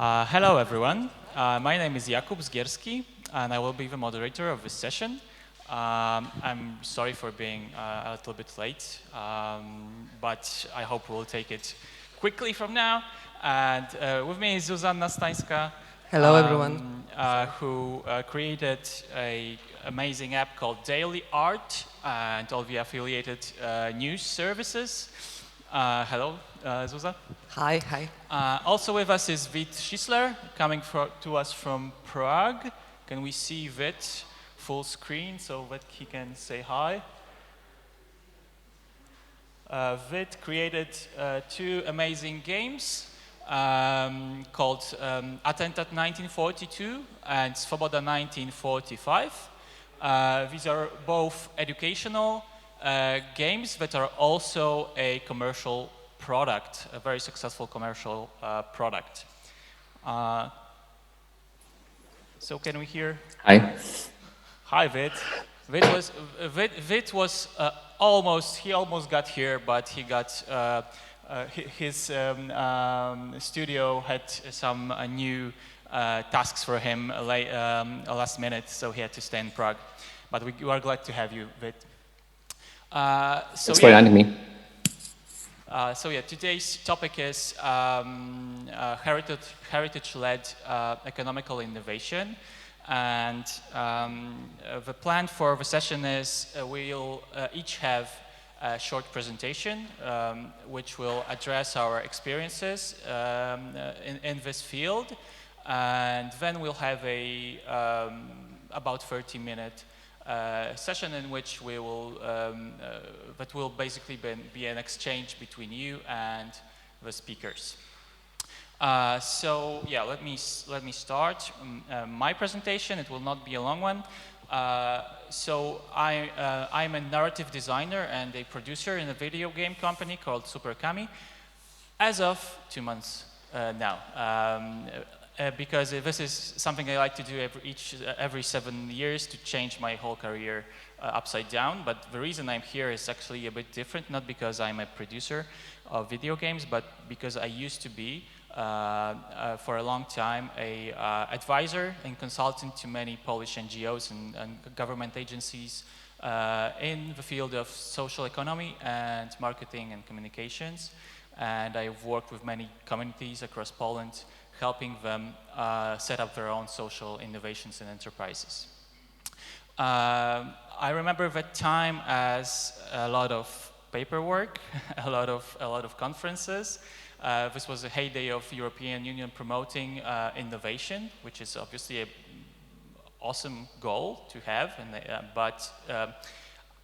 Hello, everyone. My name is Jakub Zgierski, and I will be the moderator of this session. I'm sorry for being a little bit late, but I hope we'll take it quickly from now. And with me is Zuzanna Stańska. Hello, everyone. Who created an amazing app called Daily Art and all the affiliated news services. Hello, Zuzanna. Hi. Also with us is Vít Šisler, coming to us from Prague. Can we see Vít full screen so that he can say hi? Vít created two amazing games called Attentat 1942 and Svoboda 1945. These are both educational games that are also a commercial product, a very successful commercial product. So can we hear? Hi. Hi, Vít. Vít was he almost got here, but he got his studio had some new tasks for him last minute, so he had to stay in Prague. But we are glad to have you, Vít. Thanks for inviting me. Today's topic is heritage-led economical innovation. And the plan for the session is we'll each have a short presentation which will address our experiences in this field. And then we'll have a about 30-minute session in which we will that will basically be an exchange between you and the speakers. Let me start my presentation. It will not be a long one. I'm a narrative designer and a producer in a video game company called Superkami as of 2 months now. Because this is something I like to do every 7 years to change my whole career upside down. But the reason I'm here is actually a bit different, not because I'm a producer of video games, but because I used to be, for a long time, a advisor and consultant to many Polish NGOs and government agencies in the field of social economy and marketing and communications. And I've worked with many communities across Poland, helping them set up their own social innovations and enterprises. I remember that time as a lot of paperwork, a lot of conferences. This was a heyday of European Union promoting innovation, which is obviously an awesome goal to have. But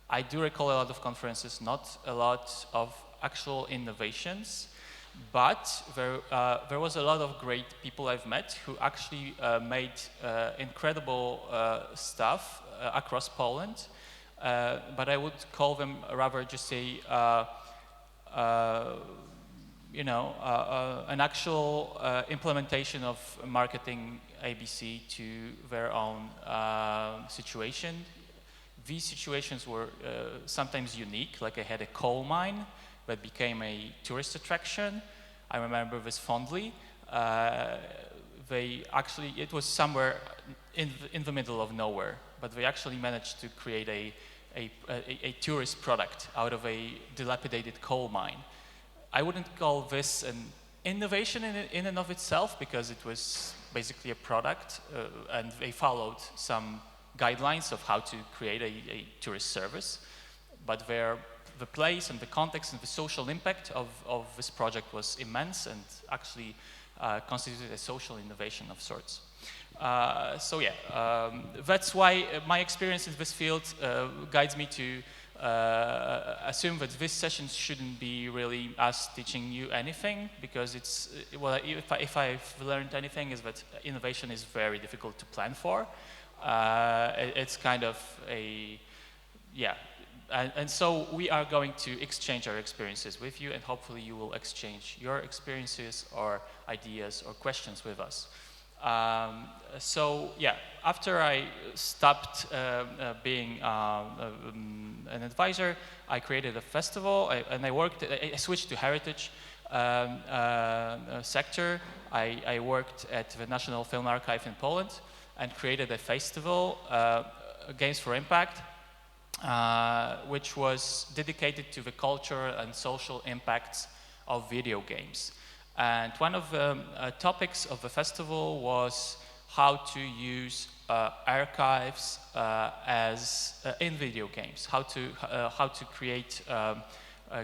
I do recall a lot of conferences, not a lot of actual innovations. But there was a lot of great people I've met who actually made incredible stuff across Poland. But I would call them rather just an actual implementation of marketing ABC to their own situation. These situations were sometimes unique, like I had a coal mine that became a tourist attraction. I remember this fondly. It was somewhere in the middle of nowhere, but they actually managed to create a tourist product out of a dilapidated coal mine. I wouldn't call this an innovation in and of itself, because it was basically a product, and they followed some guidelines of how to create a tourist service. But the place and the context and the social impact of this project was immense and actually constituted a social innovation of sorts. That's why my experience in this field guides me to assume that this session shouldn't be really us teaching you anything, because if I've learned anything, is that innovation is very difficult to plan for. It's kind of and so we are going to exchange our experiences with you, and hopefully you will exchange your experiences or ideas or questions with us. After I stopped being an advisor, I created a festival, and I switched to heritage sector, I worked at the National Film Archive in Poland and created a festival, Games for Impact, which was dedicated to the cultural and social impacts of video games. And one of the topics of the festival was how to use archives in video games, how to create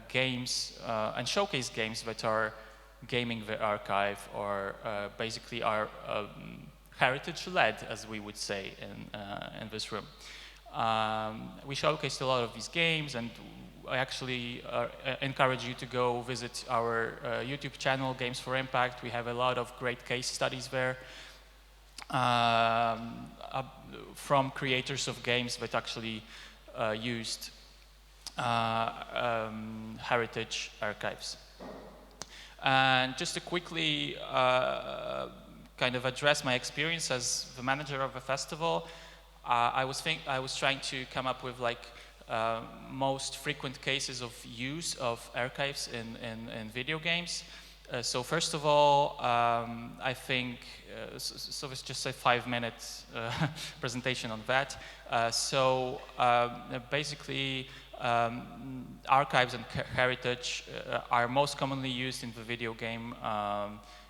games and showcase games that are gaming the archive, or basically are heritage-led, as we would say in this room. We showcased a lot of these games, and I actually encourage you to go visit our YouTube channel, Games for Impact. We have a lot of great case studies there from creators of games that actually used heritage archives. And just to quickly kind of address my experience as the manager of a festival, I was trying to come up with like most frequent cases of use of archives in video games. So first of all, I think, so it's just a 5-minute presentation on that. Basically, archives and heritage are most commonly used in the video game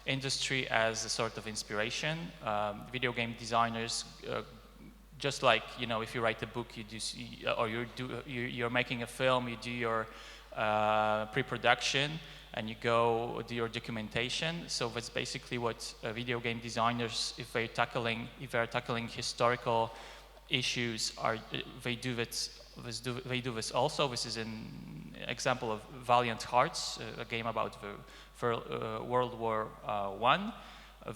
industry as a sort of inspiration. Video game designers, just like, you know, if you write a book, you do, or you're making a film, you do your pre-production, and you go do your documentation. So that's basically what video game designers, if they're tackling historical issues, they do this also. This is an example of Valiant Hearts, a game about World War I.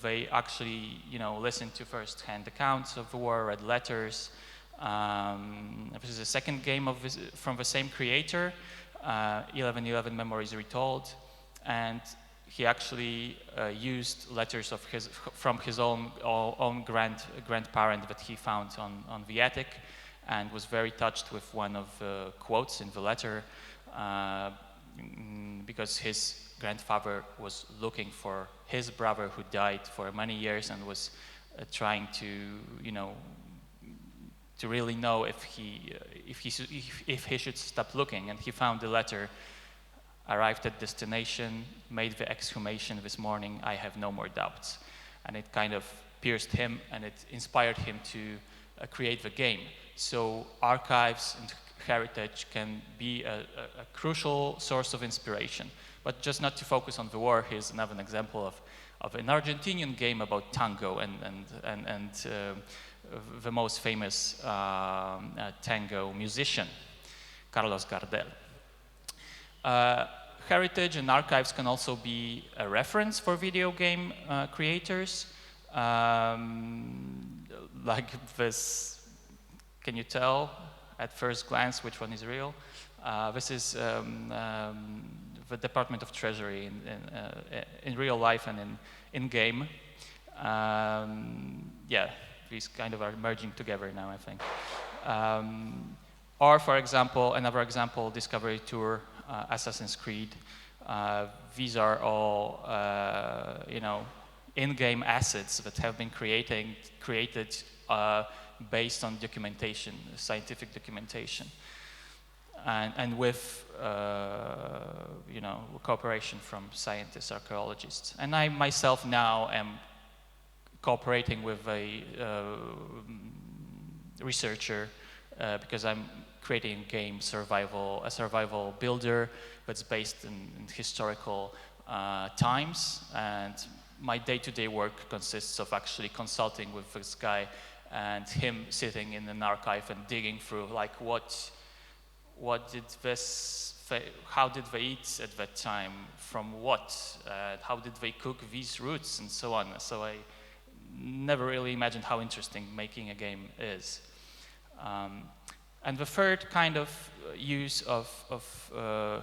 They actually, you know, listened to first-hand accounts of the war, read letters. This is a second game from the same creator, 1111 Memories Retold, and he actually used letters from his own grandparent that he found on the attic, and was very touched with one of the quotes in the letter, because his grandfather was looking for his brother who died for many years, and was trying to, you know, to really know if he should stop looking. And he found the letter, arrived at destination, made the exhumation this morning, I have no more doubts. And it kind of pierced him, and it inspired him to create the game. So archives and heritage can be a crucial source of inspiration. But just not to focus on the war, here's another example of an Argentinian game about tango and the most famous tango musician, Carlos Gardel. Heritage and archives can also be a reference for video game creators. Like this, can you tell at first glance which one is real? This is the Department of Treasury in real life and in game. Yeah, these kind of are merging together now, I think. Or, for example, another example, Discovery Tour, Assassin's Creed. These are all, you know, in-game assets that have been created based on documentation, scientific documentation, and with you know, cooperation from scientists, archaeologists. And I myself now am cooperating with a researcher because I'm creating a game, a survival builder that's based in historical times. And my day-to-day work consists of actually consulting with this guy and him sitting in an archive and digging through, like, how did they eat at that time, from what, how did they cook these roots, and so on. So I never really imagined how interesting making a game is. And the third kind of use of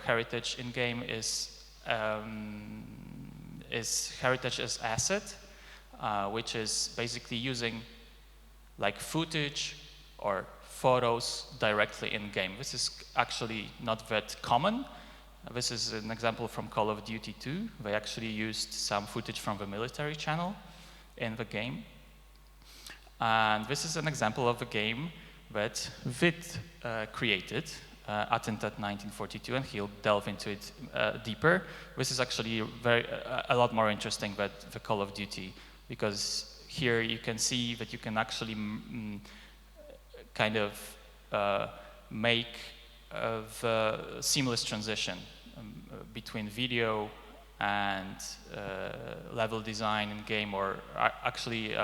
heritage in game is heritage as asset, which is basically using like footage or photos directly in game. This is actually not that common, This is an example from Call of Duty 2. They actually used some footage from the military channel in the game. And this is an example of a game that Vít created, Attentat 1942, and he'll delve into it deeper. This is actually a lot more interesting than the Call of Duty, because here you can see that you can actually kind of make the seamless transition between video and level design in game, or actually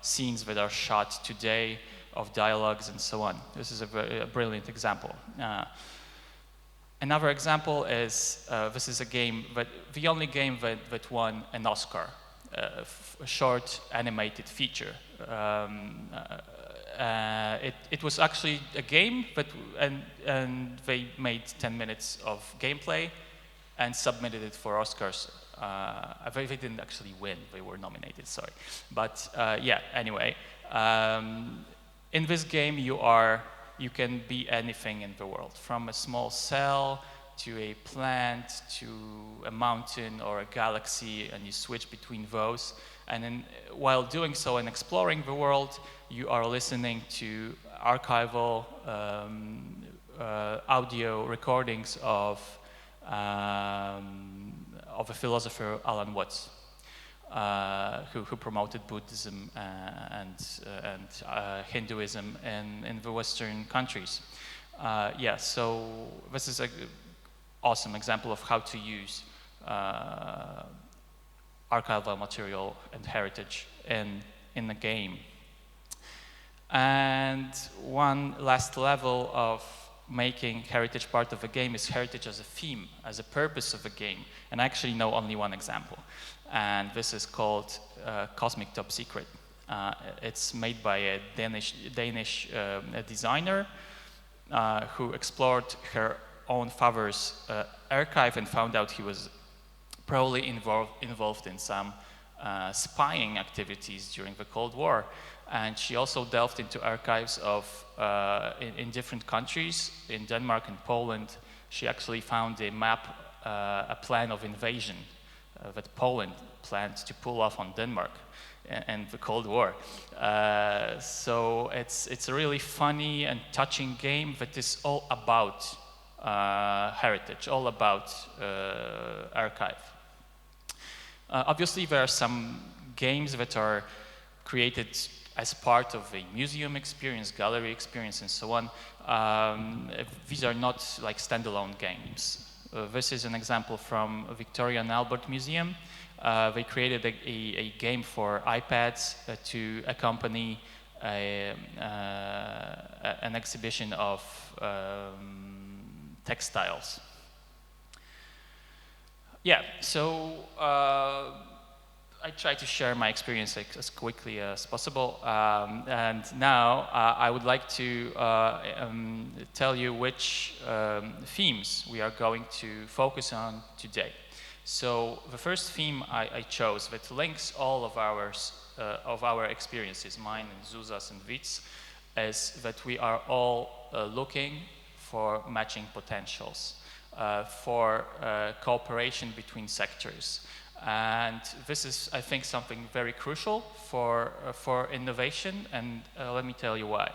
scenes that are shot today of dialogues and so on. This is a brilliant example. Another example is, this is a game, the only game that won an Oscar, a short animated feature. It was actually a game, and they made 10 minutes of gameplay and submitted it for Oscars. They didn't actually win, they were nominated, sorry. But yeah, anyway. In this game, you can be anything in the world, from a small cell to a plant to a mountain or a galaxy, and you switch between those. And then, while doing so and exploring the world, you are listening to archival audio recordings of a philosopher, Alan Watts, who promoted Buddhism and Hinduism in the Western countries. Yeah, so this is an awesome example of how to use archival material and heritage in the game. And one last level of making heritage part of a game is heritage as a theme, as a purpose of a game. And I actually know only one example. And this is called Cosmic Top Secret. It's made by a Danish designer who explored her own father's archive and found out he was probably involved in some spying activities during the Cold War. And she also delved into archives of in different countries. In Denmark and Poland, she actually found a map, a plan of invasion that Poland planned to pull off on Denmark and the Cold War. So it's a really funny and touching game that is all about heritage, all about archive. Obviously, there are some games that are created as part of a museum experience, gallery experience, and so on. These are not like standalone games. This is an example from Victoria and Albert Museum. They created a game for iPads to accompany an exhibition of textiles. Yeah, so I try to share my experience as quickly as possible. And now I would like to tell you which themes we are going to focus on today. So the first theme I chose that links all of our experiences, mine and Zuza's and Vít's, is that we are all looking for matching potentials, for cooperation between sectors. And this is, I think, something very crucial for innovation, and let me tell you why.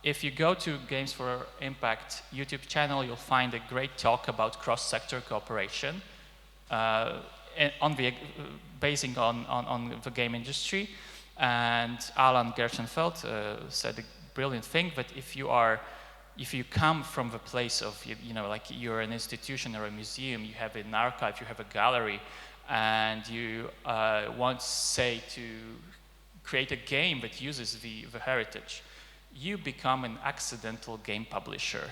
If you go to Games for Impact YouTube channel, you'll find a great talk about cross-sector cooperation basing on the game industry. And Alan Gershenfeld said a brilliant thing that if you come from the place of, like you're an institution or a museum, you have an archive, you have a gallery, and you want, say, to create a game that uses the heritage, you become an accidental game publisher,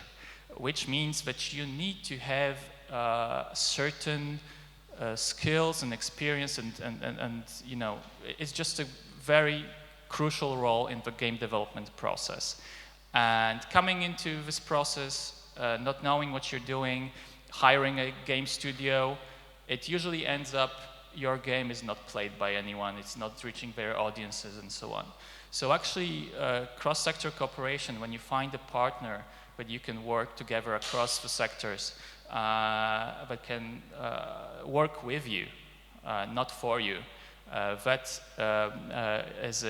which means that you need to have certain skills and experience, and it's just a very crucial role in the game development process. And coming into this process, not knowing what you're doing, hiring a game studio, it usually ends up your game is not played by anyone, it's not reaching their audiences, and so on. So actually, cross-sector cooperation, when you find a partner that you can work together across the sectors, work with you, not for you. That is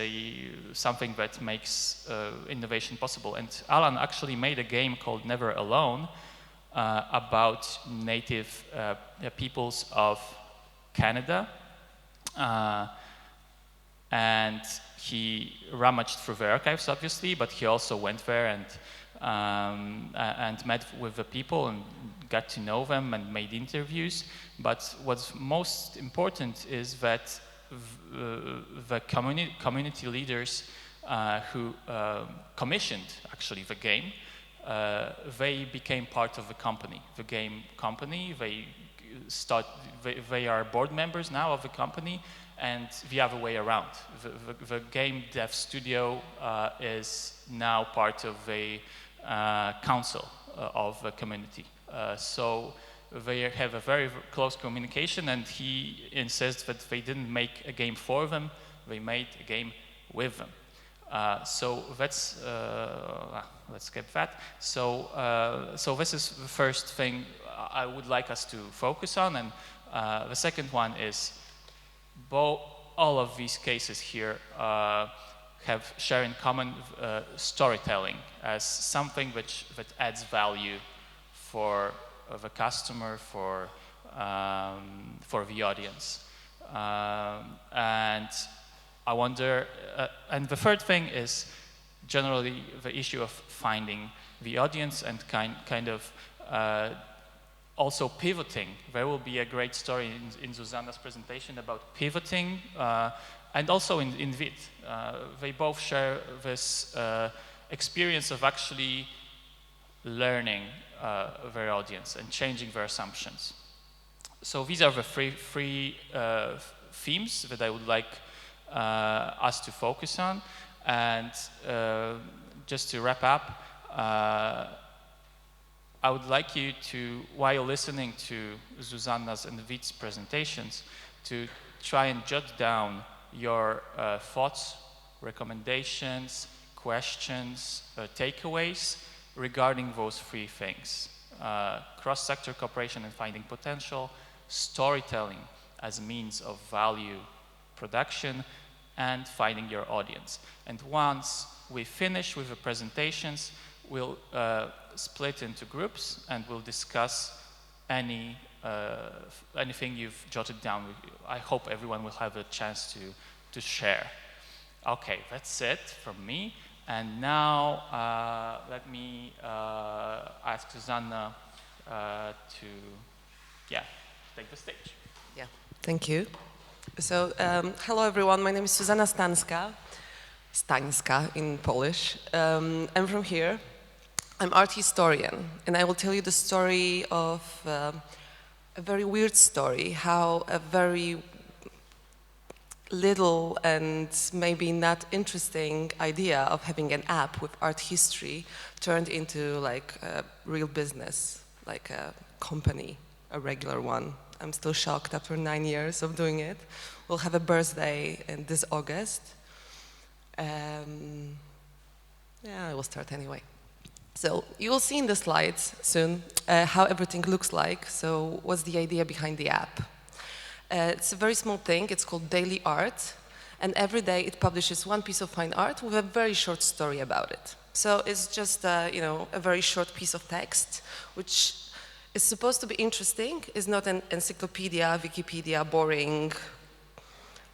something that makes innovation possible. And Alan actually made a game called Never Alone about native peoples of Canada. And he rummaged through the archives, obviously, but he also went there and met with the people and got to know them and made interviews. But what's most important is that the community leaders who commissioned actually the game, they became part of the company, the game company. They are board members now of the company, and the other way around. The game dev studio is now part of the council of the community. So they have a very close communication, and he insists that they didn't make a game for them, they made a game with them. So that's, let's skip that. So this is the first thing I would like us to focus on, and the second one is all of these cases here share in common storytelling as something that adds value for the customer, for the audience. And I wonder, and the third thing is generally the issue of finding the audience and kind of also pivoting. There will be a great story in Zuzanna's presentation about pivoting, and also in Vít. They both share this experience of actually learning their audience and changing their assumptions. So these are the three themes that I would like us to focus on. And just to wrap up, I would like you to, while listening to Zuzanna's and Vít's presentations, to try and jot down your thoughts, recommendations, questions, takeaways regarding those three things. Cross-sector cooperation and finding potential, storytelling as a means of value production, and finding your audience. And once we finish with the presentations, we'll split into groups and we'll discuss anything you've jotted down. I hope everyone will have a chance to share. Okay, that's it from me. And now let me ask Zuzanna to take the stage. Yeah, thank you. So, hello everyone, my name is Zuzanna Stańska in Polish. I'm from here. I'm art historian, and I will tell you the story of a very weird story, how a very little and maybe not interesting idea of having an app with art history turned into like a real business, like a company, a regular one. I'm still shocked after 9 years of doing it. We'll have a birthday in this August. Yeah, I will start anyway. So you will see in the slides soon how everything looks like. So what's the idea behind the app? It's a very small thing. It's called Daily Art. And every day it publishes one piece of fine art with a very short story about it. So it's just a very short piece of text, which is supposed to be interesting. It's not an encyclopedia, Wikipedia, boring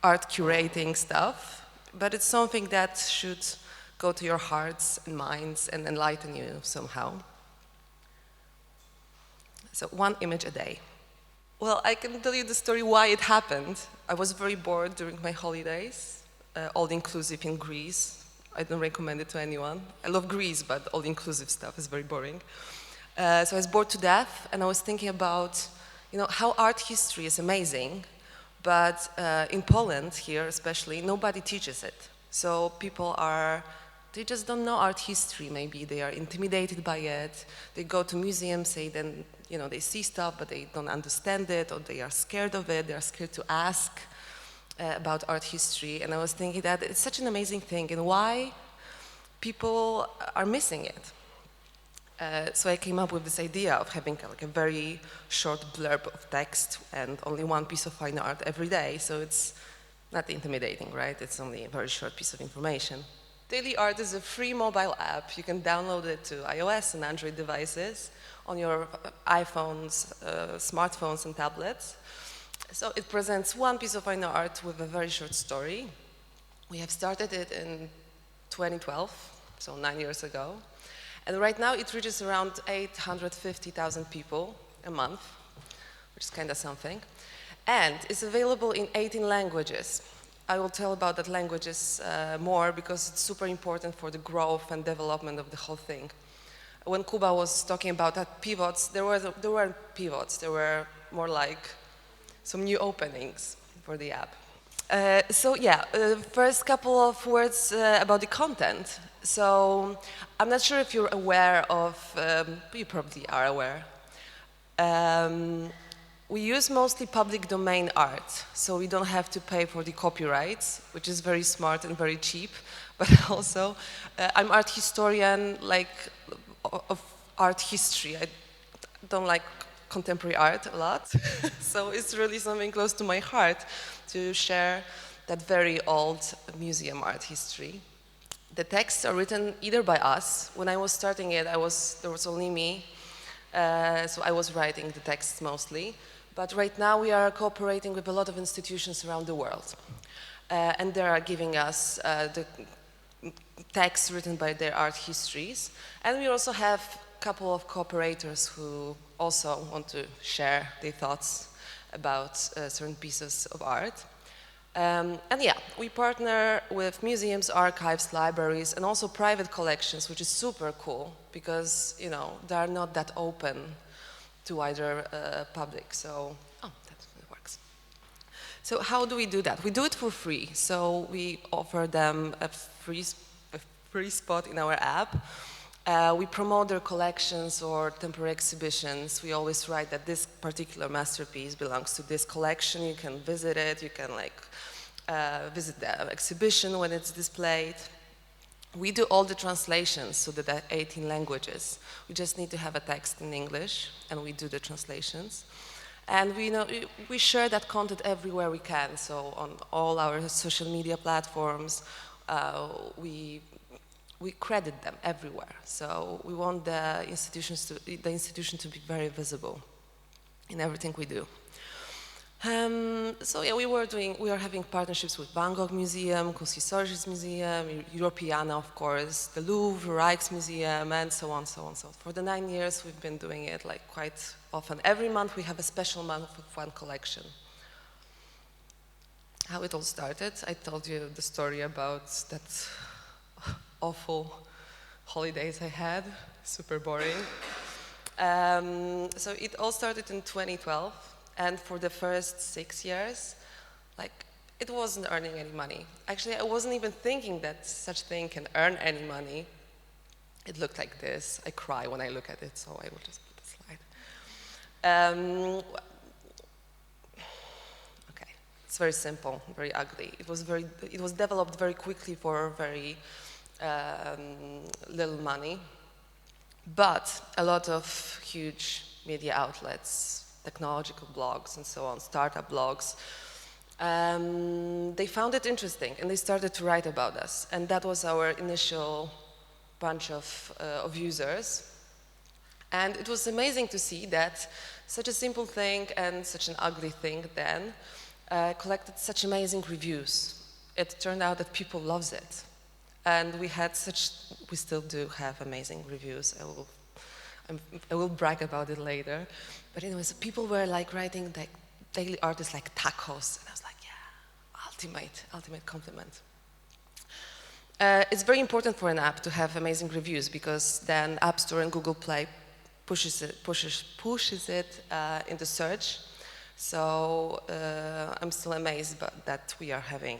art curating stuff, but it's something that should go to your hearts and minds and enlighten you somehow. So one image a day. Well, I can tell you the story why it happened. I was very bored during my holidays, all-inclusive in Greece. I don't recommend it to anyone. I love Greece, but all-inclusive stuff is very boring. So I was bored to death, and I was thinking about, how art history is amazing, but in Poland here especially, nobody teaches it. So people they just don't know art history. Maybe they are intimidated by it. They go to museums, they see stuff, but they don't understand it, or they are scared of it. They are scared to ask about art history. And I was thinking that it's such an amazing thing, and why people are missing it. So I came up with this idea of having like a very short blurb of text and only one piece of fine art every day. So it's not intimidating, right? It's only a very short piece of information. Daily Art is a free mobile app. You can download it to iOS and Android devices on your iPhones, smartphones and tablets. So it presents one piece of fine art with a very short story. We have started it in 2012, so 9 years ago. And right now it reaches around 850,000 people a month, which is kind of something. And it's available in 18 languages. I will tell about that languages more because it's super important for the growth and development of the whole thing. When Kuba was talking about that pivots, there weren't pivots, there were more like some new openings for the app. First couple of words about the content. So I'm not sure if you're aware of, you probably are aware. We use mostly public domain art, so we don't have to pay for the copyrights, which is very smart and very cheap. But also, I'm art historian, like of art history. I don't like contemporary art a lot, so it's really something close to my heart to share that very old museum art history. The texts are written either by us. When I was starting it, there was only me, so I was writing the texts mostly. But right now we are cooperating with a lot of institutions around the world. And they are giving us the texts written by their art histories. And we also have a couple of cooperators who also want to share their thoughts about certain pieces of art. We partner with museums, archives, libraries, and also private collections, which is super cool because, you know, they are not that open to wider public. So, that works. So how do we do that? We do it for free. So we offer them a free spot in our app. We promote their collections or temporary exhibitions. We always write that this particular masterpiece belongs to this collection. You can visit it. You can visit the exhibition when it's displayed. We do all the translations, so that there are 18 languages. We just need to have a text in English, and we do the translations. And we share that content everywhere we can. So on all our social media platforms, we credit them everywhere. So we want the institution to be very visible in everything we do. We are having partnerships with Van Gogh Museum, Kunsthistorisches Museum, Europeana, of course, the Louvre, Rijksmuseum, and so on, so on, so on. For the 9 years, we've been doing it like quite often. Every month, we have a special month with one collection. How it all started, I told you the story about that awful holidays I had, super boring. So it all started in 2012. And for the first 6 years, it wasn't earning any money. Actually, I wasn't even thinking that such thing can earn any money. It looked like this. I cry when I look at it, so I will just put the slide. Okay, it's very simple, very ugly. It was developed very quickly for very little money, but a lot of huge media outlets, technological blogs and so on, startup blogs, they found it interesting and they started to write about us. And that was our initial bunch of users. And it was amazing to see that such a simple thing and such an ugly thing then collected such amazing reviews. It turned out that people loves it. And we still do have amazing reviews. I will brag about it later. But anyways, people were writing daily art is like tacos. And I was like, yeah, ultimate compliment. It's very important for an app to have amazing reviews because then App Store and Google Play pushes it into search. So I'm still amazed that we are having,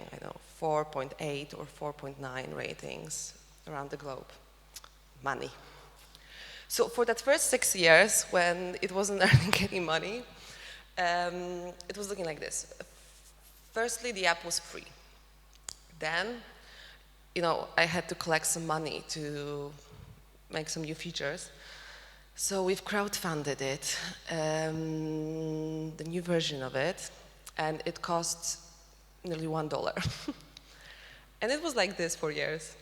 4.8 or 4.9 ratings around the globe. Money. So for that first 6 years, when it wasn't earning any money, it was looking like this. Firstly, the app was free. Then, I had to collect some money to make some new features. So we've crowdfunded it, the new version of it, and it costs nearly $1. And it was like this for years.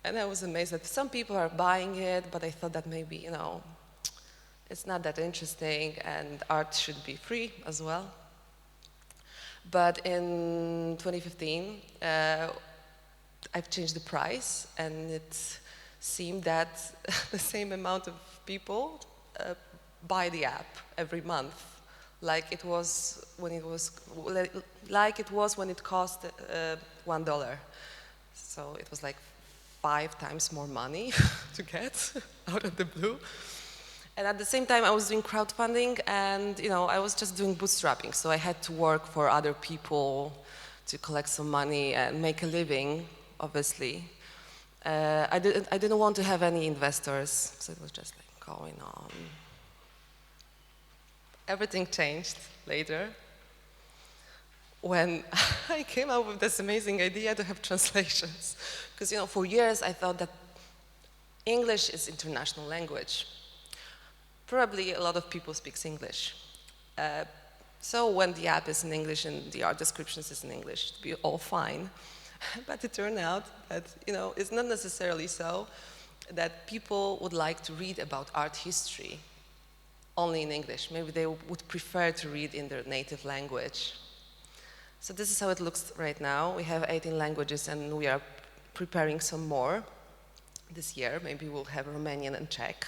And I was amazed that some people are buying it, but I thought that maybe, you know, it's not that interesting and art should be free as well. But in 2015, I've changed the price, and it seemed that the same amount of people buy the app every month, like it was when it cost $1. So it was like 5 times more money to get out of the blue. And at the same time, I was doing crowdfunding, and you know, I was just doing bootstrapping. So I had to work for other people to collect some money and make a living, obviously. I didn't want to have any investors, so it was just like going on. Everything changed later when I came up with this amazing idea to have translations. Because, you know, for years I thought that English is international language. Probably a lot of people speak English. So when the app is in English and the art descriptions is in English, it'd be all fine. But it turned out that, you know, it's not necessarily so, that people would like to read about art history only in English. Maybe they would prefer to read in their native language. So this is how it looks right now. We have 18 languages, and we are preparing some more this year. Maybe we'll have Romanian and Czech.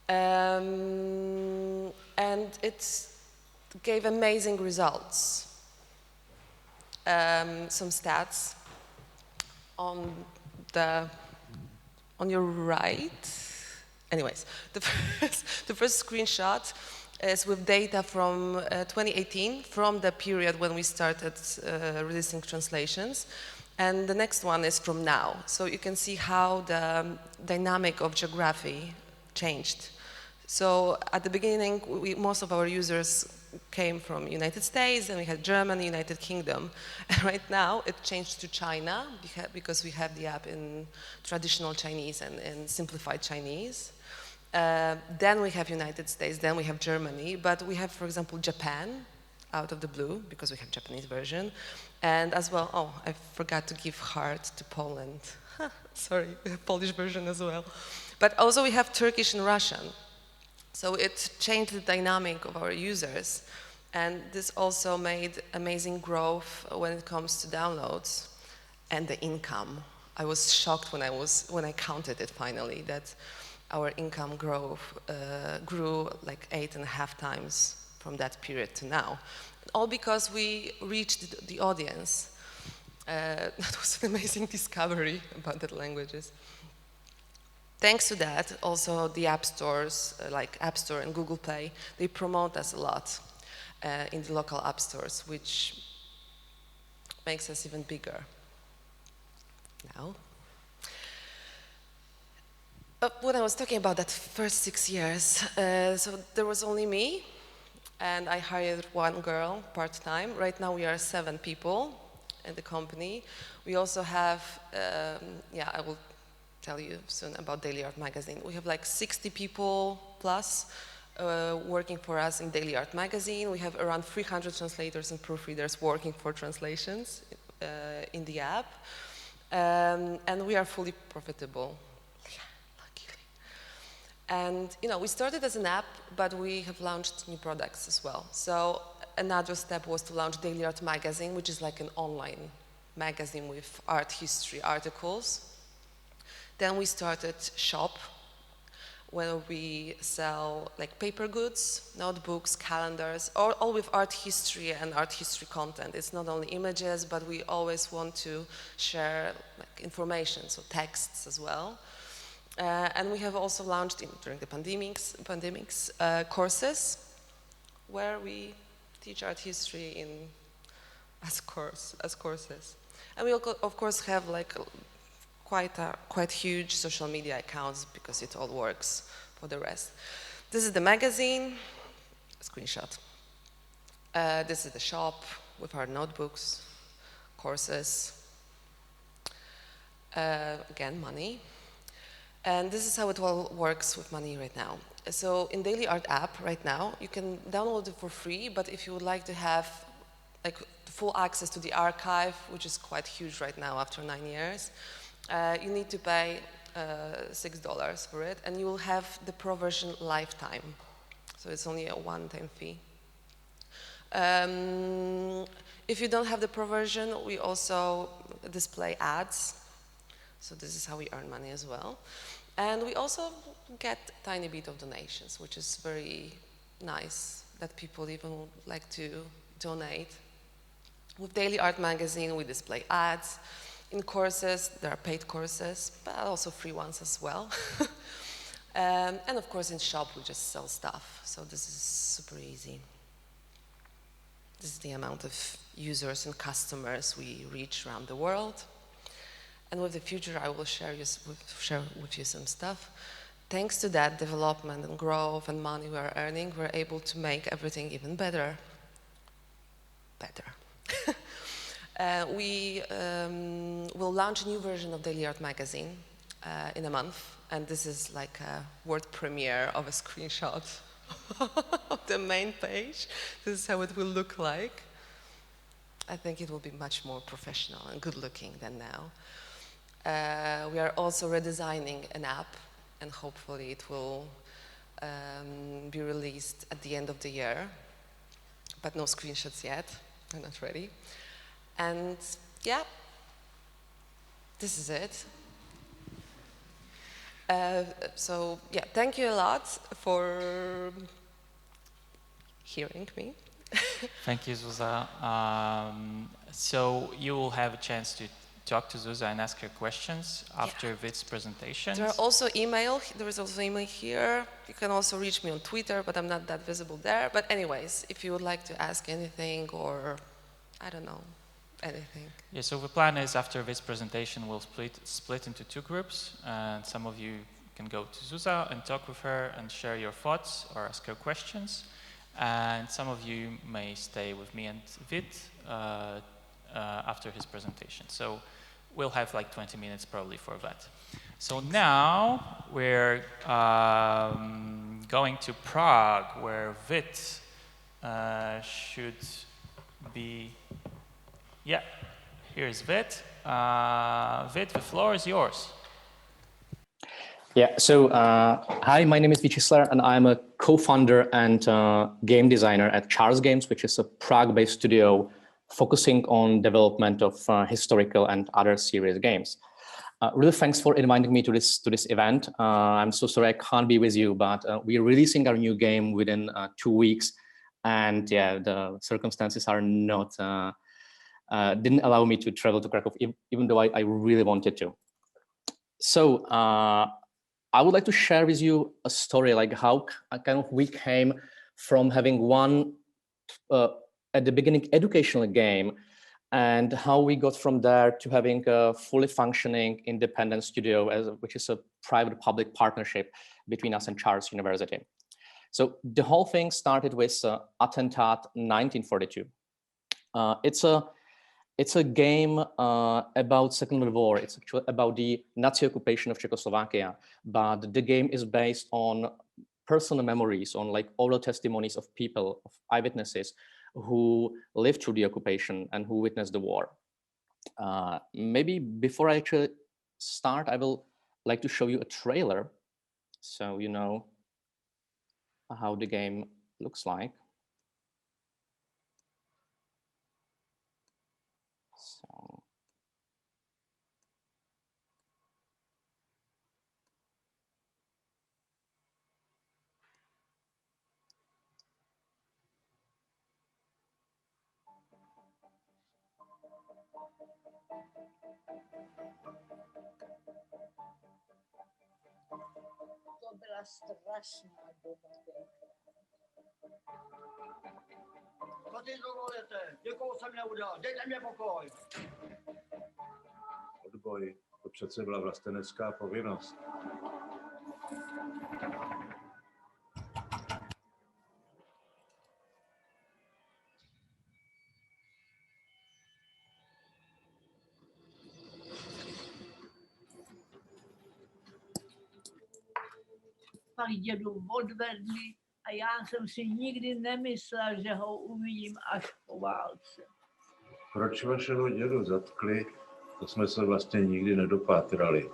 And it gave amazing results. Some stats on your right. Anyways, the first screenshot is with data from 2018, from the period when we started releasing translations. And the next one is from now. So you can see how the dynamic of geography changed. So at the beginning, most of our users came from United States, and we had Germany, United Kingdom. And right now, it changed to China, because we have the app in traditional Chinese and simplified Chinese. Then we have United States, then we have Germany, but we have, for example, Japan, out of the blue, because we have Japanese version. And as well, oh, I forgot to give heart to Poland. Sorry, we have Polish version as well. But also we have Turkish and Russian. So it changed the dynamic of our users, and this also made amazing growth when it comes to downloads and the income. I was shocked when I counted it finally, that our income grew like 8.5 times from that period to now. All because we reached the audience. That was an amazing discovery about the languages. Thanks to that, also the app stores, like App Store and Google Play, they promote us a lot in the local app stores, which makes us even bigger. Now, when I was talking about that first 6 years, so there was only me, and I hired 1 girl part-time. Right now we are 7 people in the company. We also have, I will tell you soon about Daily Art Magazine. We have like 60 people plus working for us in Daily Art Magazine. We have around 300 translators and proofreaders working for translations in the app. And we are fully profitable, luckily. And you know, we started as an app, but we have launched new products as well. So another step was to launch Daily Art Magazine, which is like an online magazine with art history articles. Then we started Shop, where we sell like paper goods, notebooks, calendars, all with art history and art history content. It's not only images, but we always want to share like information, so texts as well. And we have also launched during the pandemics courses, where we teach art history as courses. And we of course have like quite huge social media accounts, because it all works for the rest. This is the magazine, screenshot. This is the shop with our notebooks, courses, again, money. And this is how it all works with money right now. So in Daily Art app right now, you can download it for free, but if you would like to have like full access to the archive, which is quite huge right now after 9 years, you need to pay $6 for it, and you will have the pro version lifetime. So it's only a one-time fee. If you don't have the pro version, we also display ads. So this is how we earn money as well. And we also get a tiny bit of donations, which is very nice that people even would like to donate. With Daily Art Magazine, we display ads. In courses, there are paid courses, but also free ones as well. And of course, in shop, we just sell stuff. So this is super easy. This is the amount of users and customers we reach around the world. And with the future, I will share with you some stuff. Thanks to that development and growth and money we are earning, we're able to make everything even better. We will launch a new version of Daily Art Magazine in a month. And this is like a world premiere of a screenshot of the main page. This is how it will look like. I think it will be much more professional and good looking than now. We are also redesigning an app, and hopefully it will be released at the end of the year, but no screenshots yet. I'm not ready. And yeah, this is it. So yeah, thank you a lot for hearing me. Thank you, Zuzanna. So you will have a chance to talk to Zuzanna and ask her questions after Vít's presentation. There is also email here. You can also reach me on Twitter, but I'm not that visible there. But anyways, if you would like to ask anything or, I don't know, anything. Yeah, so the plan is after Vít's presentation, we'll split into two groups. And some of you can go to Zuzanna and talk with her and share your thoughts or ask her questions. And some of you may stay with me and Vít after his presentation. So we'll have like 20 minutes probably for that. So now we're going to Prague, where Vít should be. Yeah, here's Vít. Vít, the floor is yours. Yeah, so hi, my name is Vít Šisler, and I'm a co-founder and game designer at Charles Games, which is a Prague-based studio focusing on development of historical and other serious games. Really thanks for inviting me to this event. I'm so sorry I can't be with you, but we're releasing our new game within 2 weeks, and yeah, the circumstances are not didn't allow me to travel to Krakow, even though I really wanted to. So I would like to share with you a story, like how kind of we came from having one at the beginning educational game, and how we got from there to having a fully functioning independent studio, which is a private-public partnership between us and Charles University. So the whole thing started with Attentat 1942. It's a game about Second World War. It's actually about the Nazi occupation of Czechoslovakia, but the game is based on personal memories, on like oral testimonies of people, of eyewitnesses who lived through the occupation and who witnessed the war. Maybe before I actually start, I will like to show you a trailer, so you know how the game looks like. So. To byla strašná doba. Co ty dovolujete? Někoho jsem neudělal. Dejte mě pokoj. Odboj, to přece byla vlastenecká povinnost. pak dědu odvedli a já jsem si nikdy nemyslel, že ho uvidím až po válce. Proč vašeho dědu zatkli, to jsme se vlastně nikdy nedopátrali.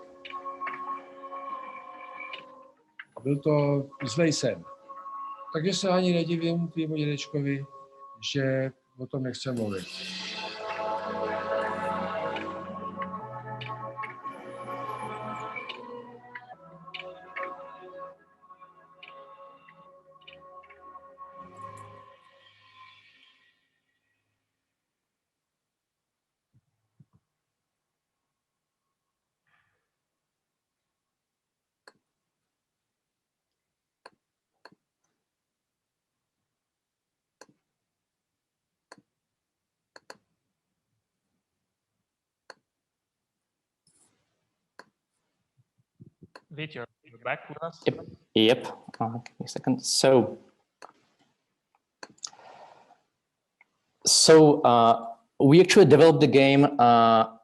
Byl to zlej sen. Takže se ani nedivím tvýmu dědečkovi, že o tom nechce mluvit. Vít, you're back with us? Yep. Give me a second. So we actually developed the game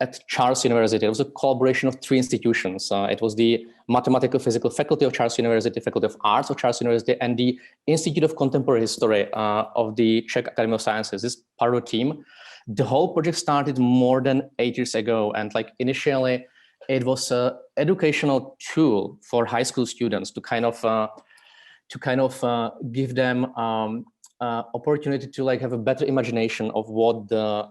at Charles University. It was a collaboration of 3 institutions. It was the Mathematical Physical Faculty of Charles University, Faculty of Arts of Charles University, and the Institute of Contemporary History of the Czech Academy of Sciences. This is part of the team. The whole project started more than 8 years ago, and like initially, it was an educational tool for high school students to kind of give them opportunity to like have a better imagination of what the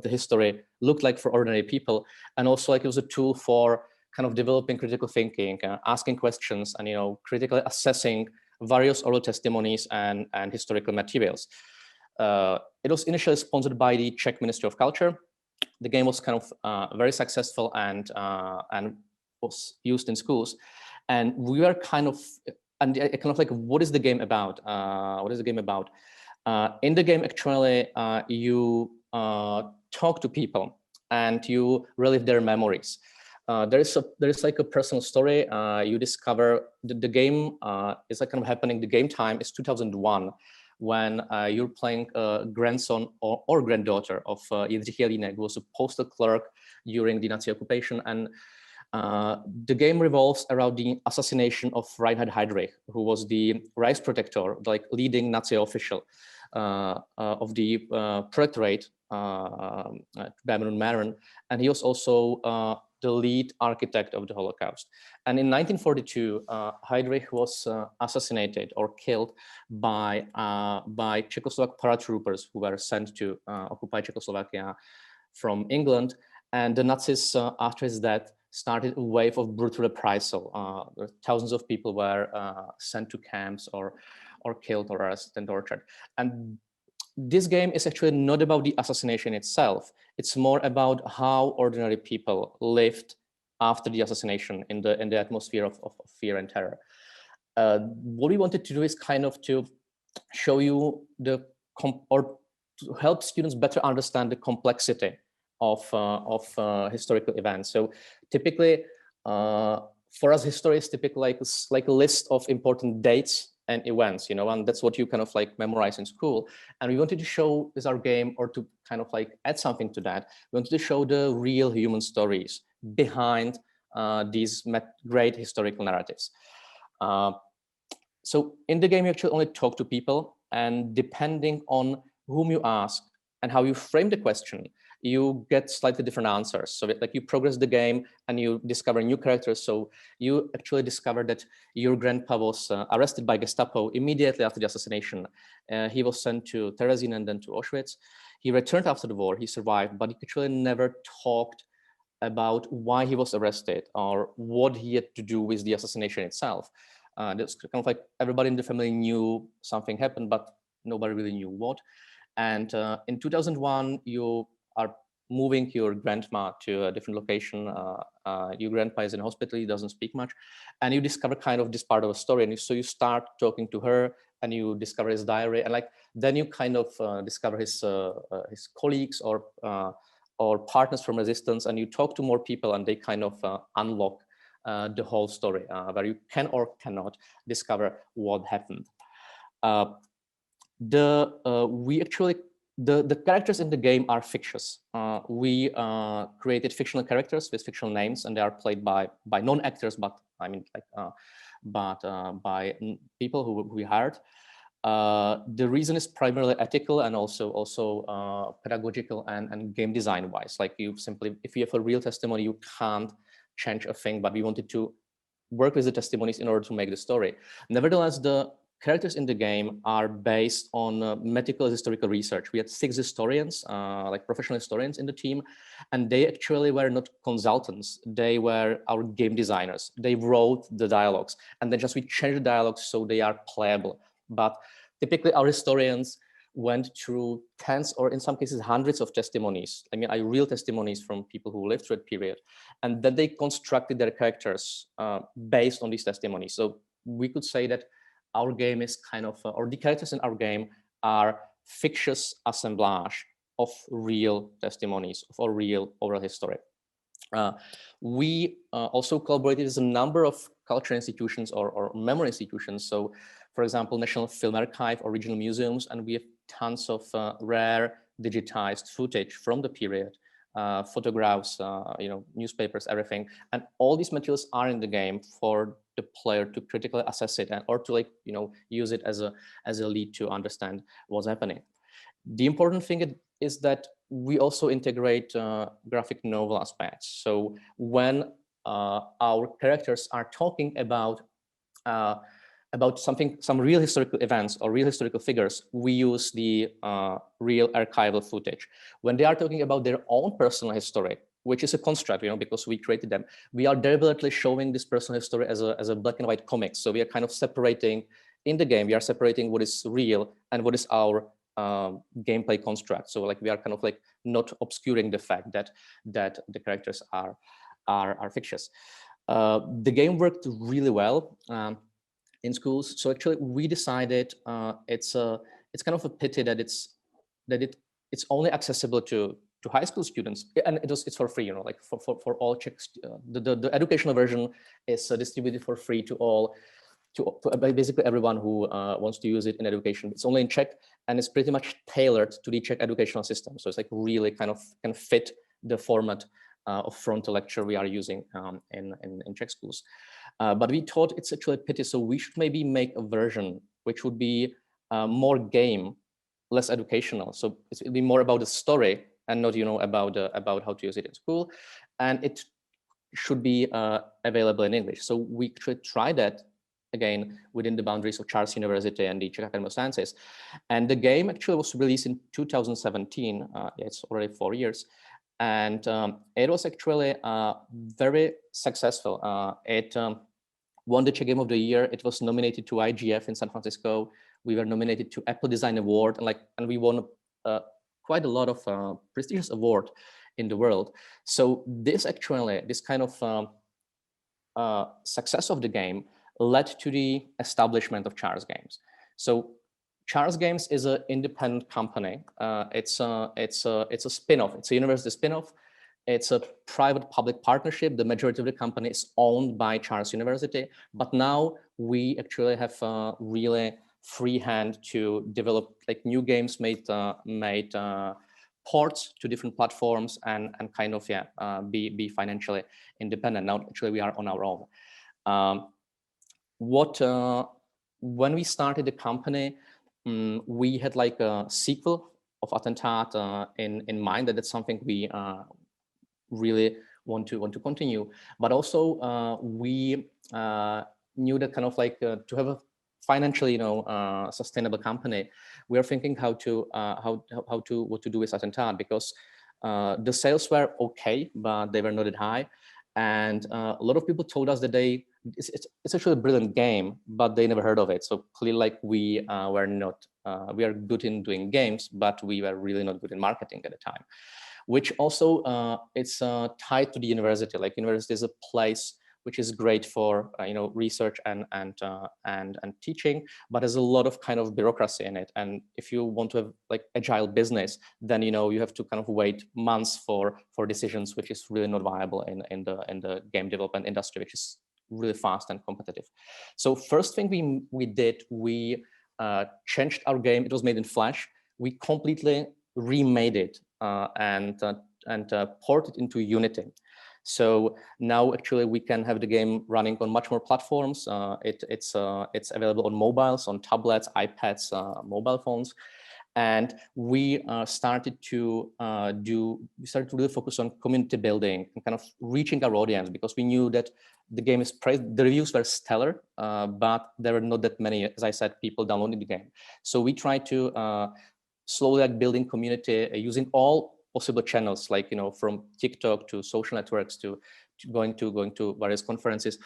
history looked like for ordinary people, and also like it was a tool for kind of developing critical thinking, asking questions, and critically assessing various oral testimonies and historical materials. It was initially sponsored by the Czech Ministry of Culture. The game was kind of very successful and was used in schools, and we were kind of like, what is the game about? In the game, actually, you talk to people and you relive their memories. There is like a personal story. You discover the game is like kind of happening. The game time is 2001. When you're playing a grandson or granddaughter of Jindřich Jelínek, who was a postal clerk during the Nazi occupation. And the game revolves around the assassination of Reinhard Heydrich, who was the Reichsprotector, like leading Nazi official of the Protectorate, Bernhard Maren. And he was also the lead architect of the Holocaust. And in 1942, Heydrich was assassinated or killed by Czechoslovak paratroopers who were sent to occupy Czechoslovakia from England. And the Nazis, after his death, started a wave of brutal reprisal. Thousands of people were sent to camps or killed or arrested and tortured. And this game is actually not about the assassination itself. It's more about how ordinary people lived after the assassination in the atmosphere of fear and terror. What we wanted to do is kind of to show you or to help students better understand the complexity of historical events. So typically, for us, history is typically like a list of important dates and events, and that's what you kind of like memorize in school. And we wanted to show with our game, or to kind of like add something to that, we wanted to show the real human stories behind these great historical narratives. So in the game, you actually only talk to people, and depending on whom you ask and how you frame the question, you get slightly different answers. So like you progress the game and you discover new characters. So you actually discover that your grandpa was arrested by Gestapo immediately after the assassination. He was sent to Terezin and then to Auschwitz. He returned after the war, he survived, but he actually never talked about why he was arrested or what he had to do with the assassination itself. That's kind of like everybody in the family knew something happened, but nobody really knew what. And in 2001, you are moving your grandma to a different location. Your grandpa is in hospital, he doesn't speak much. And you discover kind of this part of a story. And so you start talking to her and you discover his diary. And like, then you kind of discover his colleagues or partners from resistance. And you talk to more people and they kind of unlock the whole story where you can or cannot discover what happened. We actually the characters in the game are fictitious. We created fictional characters with fictional names, and they are played by non-actors, but I mean, like, by people who we hired. The reason is primarily ethical and also pedagogical and game design wise. Like, you simply, if you have a real testimony, you can't change a thing, but we wanted to work with the testimonies in order to make the story. Nevertheless, the characters in the game are based on medical historical research. We had 6 historians, like professional historians in the team, and they actually were not consultants. They were our game designers. They wrote the dialogues, and then just we changed the dialogues so they are playable. But typically our historians went through tens or in some cases hundreds of testimonies. I mean, real testimonies from people who lived through that period. And then they constructed their characters based on these testimonies. So we could say that our game is kind of, or the characters in our game are fictitious assemblage of real testimonies, of our real oral history. We also collaborated with a number of cultural institutions or memory institutions. So, for example, National Film Archive or regional museums, and we have tons of rare digitized footage from the period, photographs, newspapers, everything. And all these materials are in the game for the player to critically assess it, and or to use it as a lead to understand what's happening. The important thing is that we also integrate graphic novel aspects. So when our characters are talking about some real historical events or real historical figures, we use the real archival footage. When they are talking about their own personal history, which is a construct, because we created them, we are deliberately showing this personal history as a black and white comic. So we are kind of separating in the game. We are separating what is real and what is our gameplay construct. So like we are kind of like not obscuring the fact that the characters are fictitious. The game worked really well in schools. So actually we decided it's kind of a pity that it's only accessible to high school students, and it's for free, like for all Czechs. The educational version is distributed for free to all, to basically everyone who wants to use it in education. It's only in Czech, and it's pretty much tailored to the Czech educational system. So it's like really kind of can fit the format of frontal lecture we are using in Czech schools. But we thought it's actually a pity, so we should maybe make a version which would be more game, less educational. So it would be more about the story and not, about how to use it in school. And it should be available in English. So we should try that again within the boundaries of Charles University and the Czech Academy of Sciences. And the game actually was released in 2017. It's already 4 years. And it was actually very successful. It won the Czech Game of the Year. It was nominated to IGF in San Francisco. We were nominated to Apple Design Award, and we won quite a lot of prestigious award in the world. So this kind of success of the game led to the establishment of Charles Games. So Charles Games is an independent company. It's a spin-off. It's a university spin-off. It's a private-public partnership. The majority of the company is owned by Charles University, but now we actually have a really free hand to develop like new games, made ports to different platforms, and kind of be financially independent. Now actually we are on our own. When we started the company, we had like a sequel of Attentat in mind, that's something we really want to continue. But also we knew that kind of like to have a financially sustainable company, we are thinking what to do with Attentat, because the sales were okay, but they were not that high. And a lot of people told us that it's actually a brilliant game, but they never heard of it. So clearly, like we are good in doing games, but we were really not good in marketing at the time. Which also it's tied to the university. Like university is a place which is great for research and teaching, but there's a lot of kind of bureaucracy in it. And if you want to have like agile business, then you have to kind of wait months for decisions, which is really not viable in the game development industry, which is really fast and competitive. So first thing we did, we changed our game. It was made in Flash. We completely remade it and ported into Unity. So now actually we can have the game running on much more platforms. It's available on mobiles, on tablets, iPads, mobile phones. And we started to really focus on community building and kind of reaching our audience, because we knew that the game is praised. The reviews were stellar, but there were not that many, as I said, people downloading the game. So we tried to slowly building community using all possible channels, like from TikTok to social networks to going to various conferences.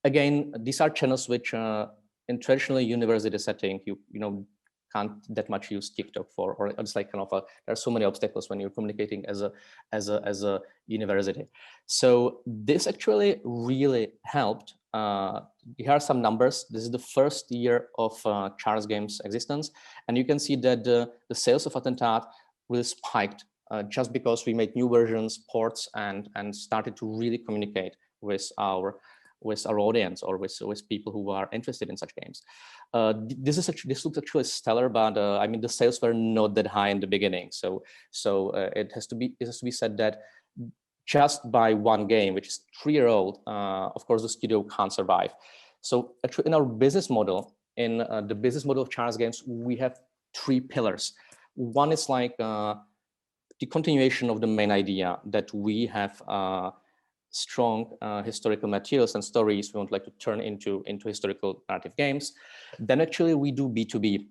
Again, these are channels which in traditional university setting you can't that much use TikTok for, or it's like there are so many obstacles when you're communicating as a university. So this actually really helped. Here are some numbers. This is the first year of Charles Games' existence, and you can see that the sales of Attentat really spiked just because we made new versions, ports, and started to really communicate with our audience, or with people who are interested in such games. This looks actually stellar, but I mean the sales were not that high in the beginning. So it has to be said that just by one game, which is 3-year-old, of course the studio can't survive. So actually in our business model, in the business model of Charles Games, we have 3 pillars. One is like the continuation of the main idea that we have strong historical materials and stories we would like to turn into historical narrative games. Then actually we do B2B.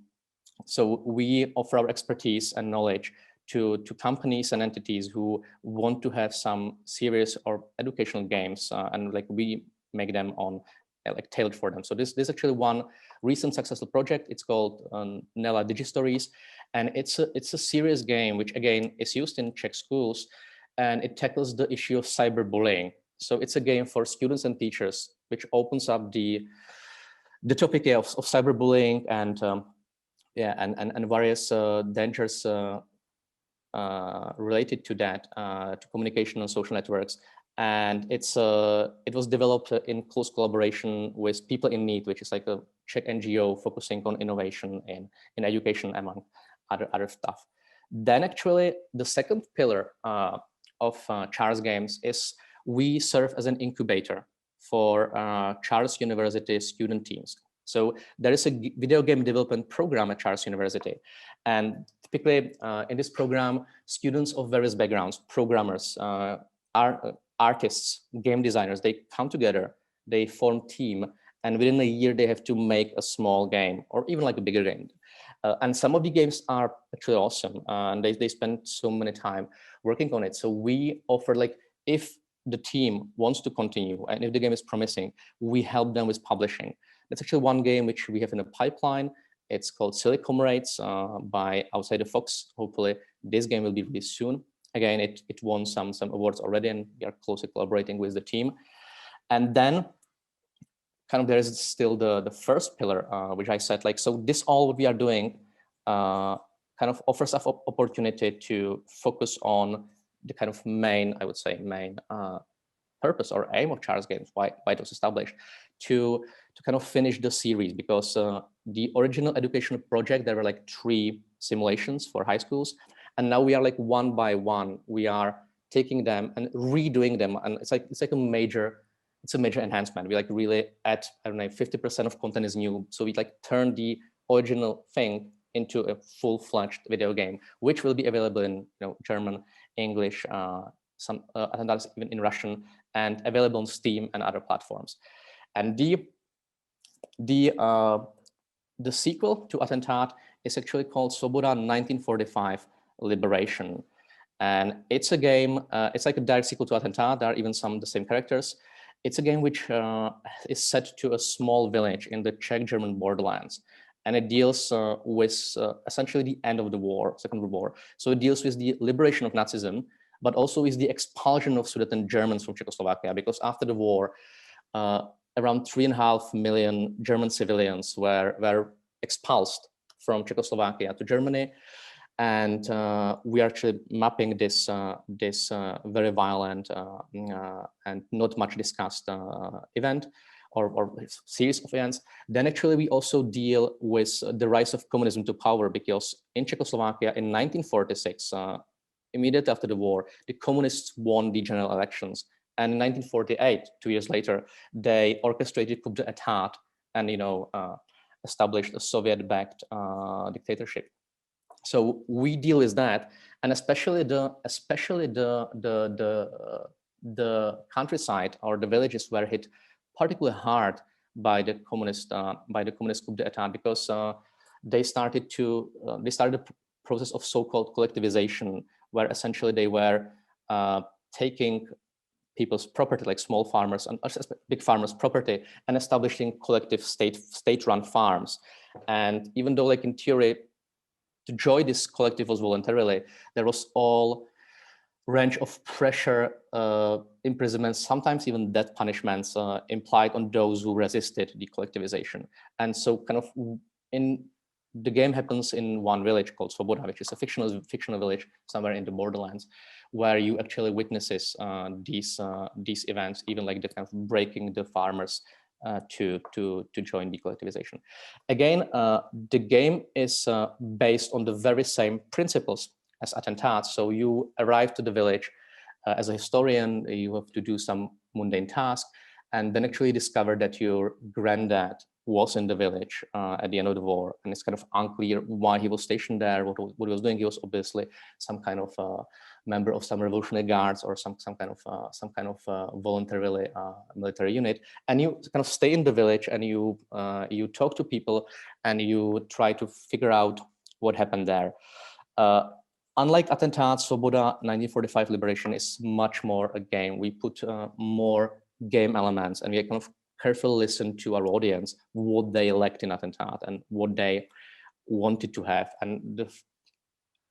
So we offer our expertise and knowledge to companies and entities who want to have some serious or educational games, and like we make them on like tailored for them. So this is actually one recent successful project. It's called Nela Digistories, and it's a serious game which again is used in Czech schools, and it tackles the issue of cyberbullying. So it's a game for students and teachers, which opens up the topic of cyberbullying and various dangers related to that, to communication on social networks. And it was developed in close collaboration with People in Need, which is like a Czech NGO focusing on innovation in education, among other stuff. Then actually the second pillar of Charles Games is we serve as an incubator for Charles University student teams. So there is a video game development program at Charles University, and typically in this program, students of various backgrounds, programmers, artists, game designers, they come together, they form team, and within a year they have to make a small game or even like a bigger game. And some of the games are actually awesome, and they spend so many time working on it. So we offer, like, if the team wants to continue and if the game is promising, we help them with publishing. That's actually one game which we have in the pipeline. It's called Silly Comrades by Outside the Fox. Hopefully this game will be released soon. Again, it won some awards already, and we are closely collaborating with the team. And then kind of there is still the first pillar, which I said, like, so this all what we are doing kind of offers us opportunity to focus on the kind of main, I would say, main purpose or aim of Charles Games, why it was established, to kind of finish the series, because the original educational project, there were like 3 simulations for high schools, and now we are like one by one, we are taking them and redoing them, and it's like a major enhancement. We like really add, I don't know, 50% of content is new, so we like turn the original thing into a full-fledged video game, which will be available in German, English, some others even in Russian, and available on Steam and other platforms. And the sequel to Attentat is actually called Svoboda 1945 Liberation, and it's a game. It's like a direct sequel to Attentat. There are even some of the same characters. It's a game which is set to a small village in the Czech-German borderlands, and it deals with essentially the end of the war, Second World War. So it deals with the liberation of Nazism, but also with the expulsion of Sudeten Germans from Czechoslovakia, because after the war, around 3.5 million German civilians were expulsed from Czechoslovakia to Germany. And we are actually mapping this very violent and not much discussed event or series of events. Then actually we also deal with the rise of communism to power, because in Czechoslovakia in 1946, immediately after the war, the communists won the general elections. And in 1948, 2 years later, they orchestrated coup d'état and established a Soviet-backed dictatorship. So we deal with that, and especially the countryside or the villages were hit particularly hard by the communist coup d'état, because they started the process of so-called collectivization, where essentially they were taking people's property, like small farmers and big farmers' property, and establishing collective state-run farms. And even though, like in theory, to join this collective was voluntarily, there was all range of pressure, imprisonments, sometimes even death punishments implied on those who resisted the collectivization. And so kind of the game happens in one village called Svoboda, which is a fictional village somewhere in the borderlands, where you actually witnesses these events, even like the kind of breaking the farmers to join the collectivization. Again, the game is based on the very same principles as Attentat. So you arrive to the village as a historian, you have to do some mundane task, and then actually discover that your granddad was in the village at the end of the war, and it's kind of unclear why he was stationed there, what he was doing. He was obviously some kind of member of some revolutionary guards or some kind of voluntarily military unit. And you kind of stay in the village, and you talk to people, and you try to figure out what happened there. Unlike Attentat, Svoboda 1945 Liberation is much more a game. We put more game elements, and we kind of carefully listen to our audience, what they lacked in Attentat and what they wanted to have. And the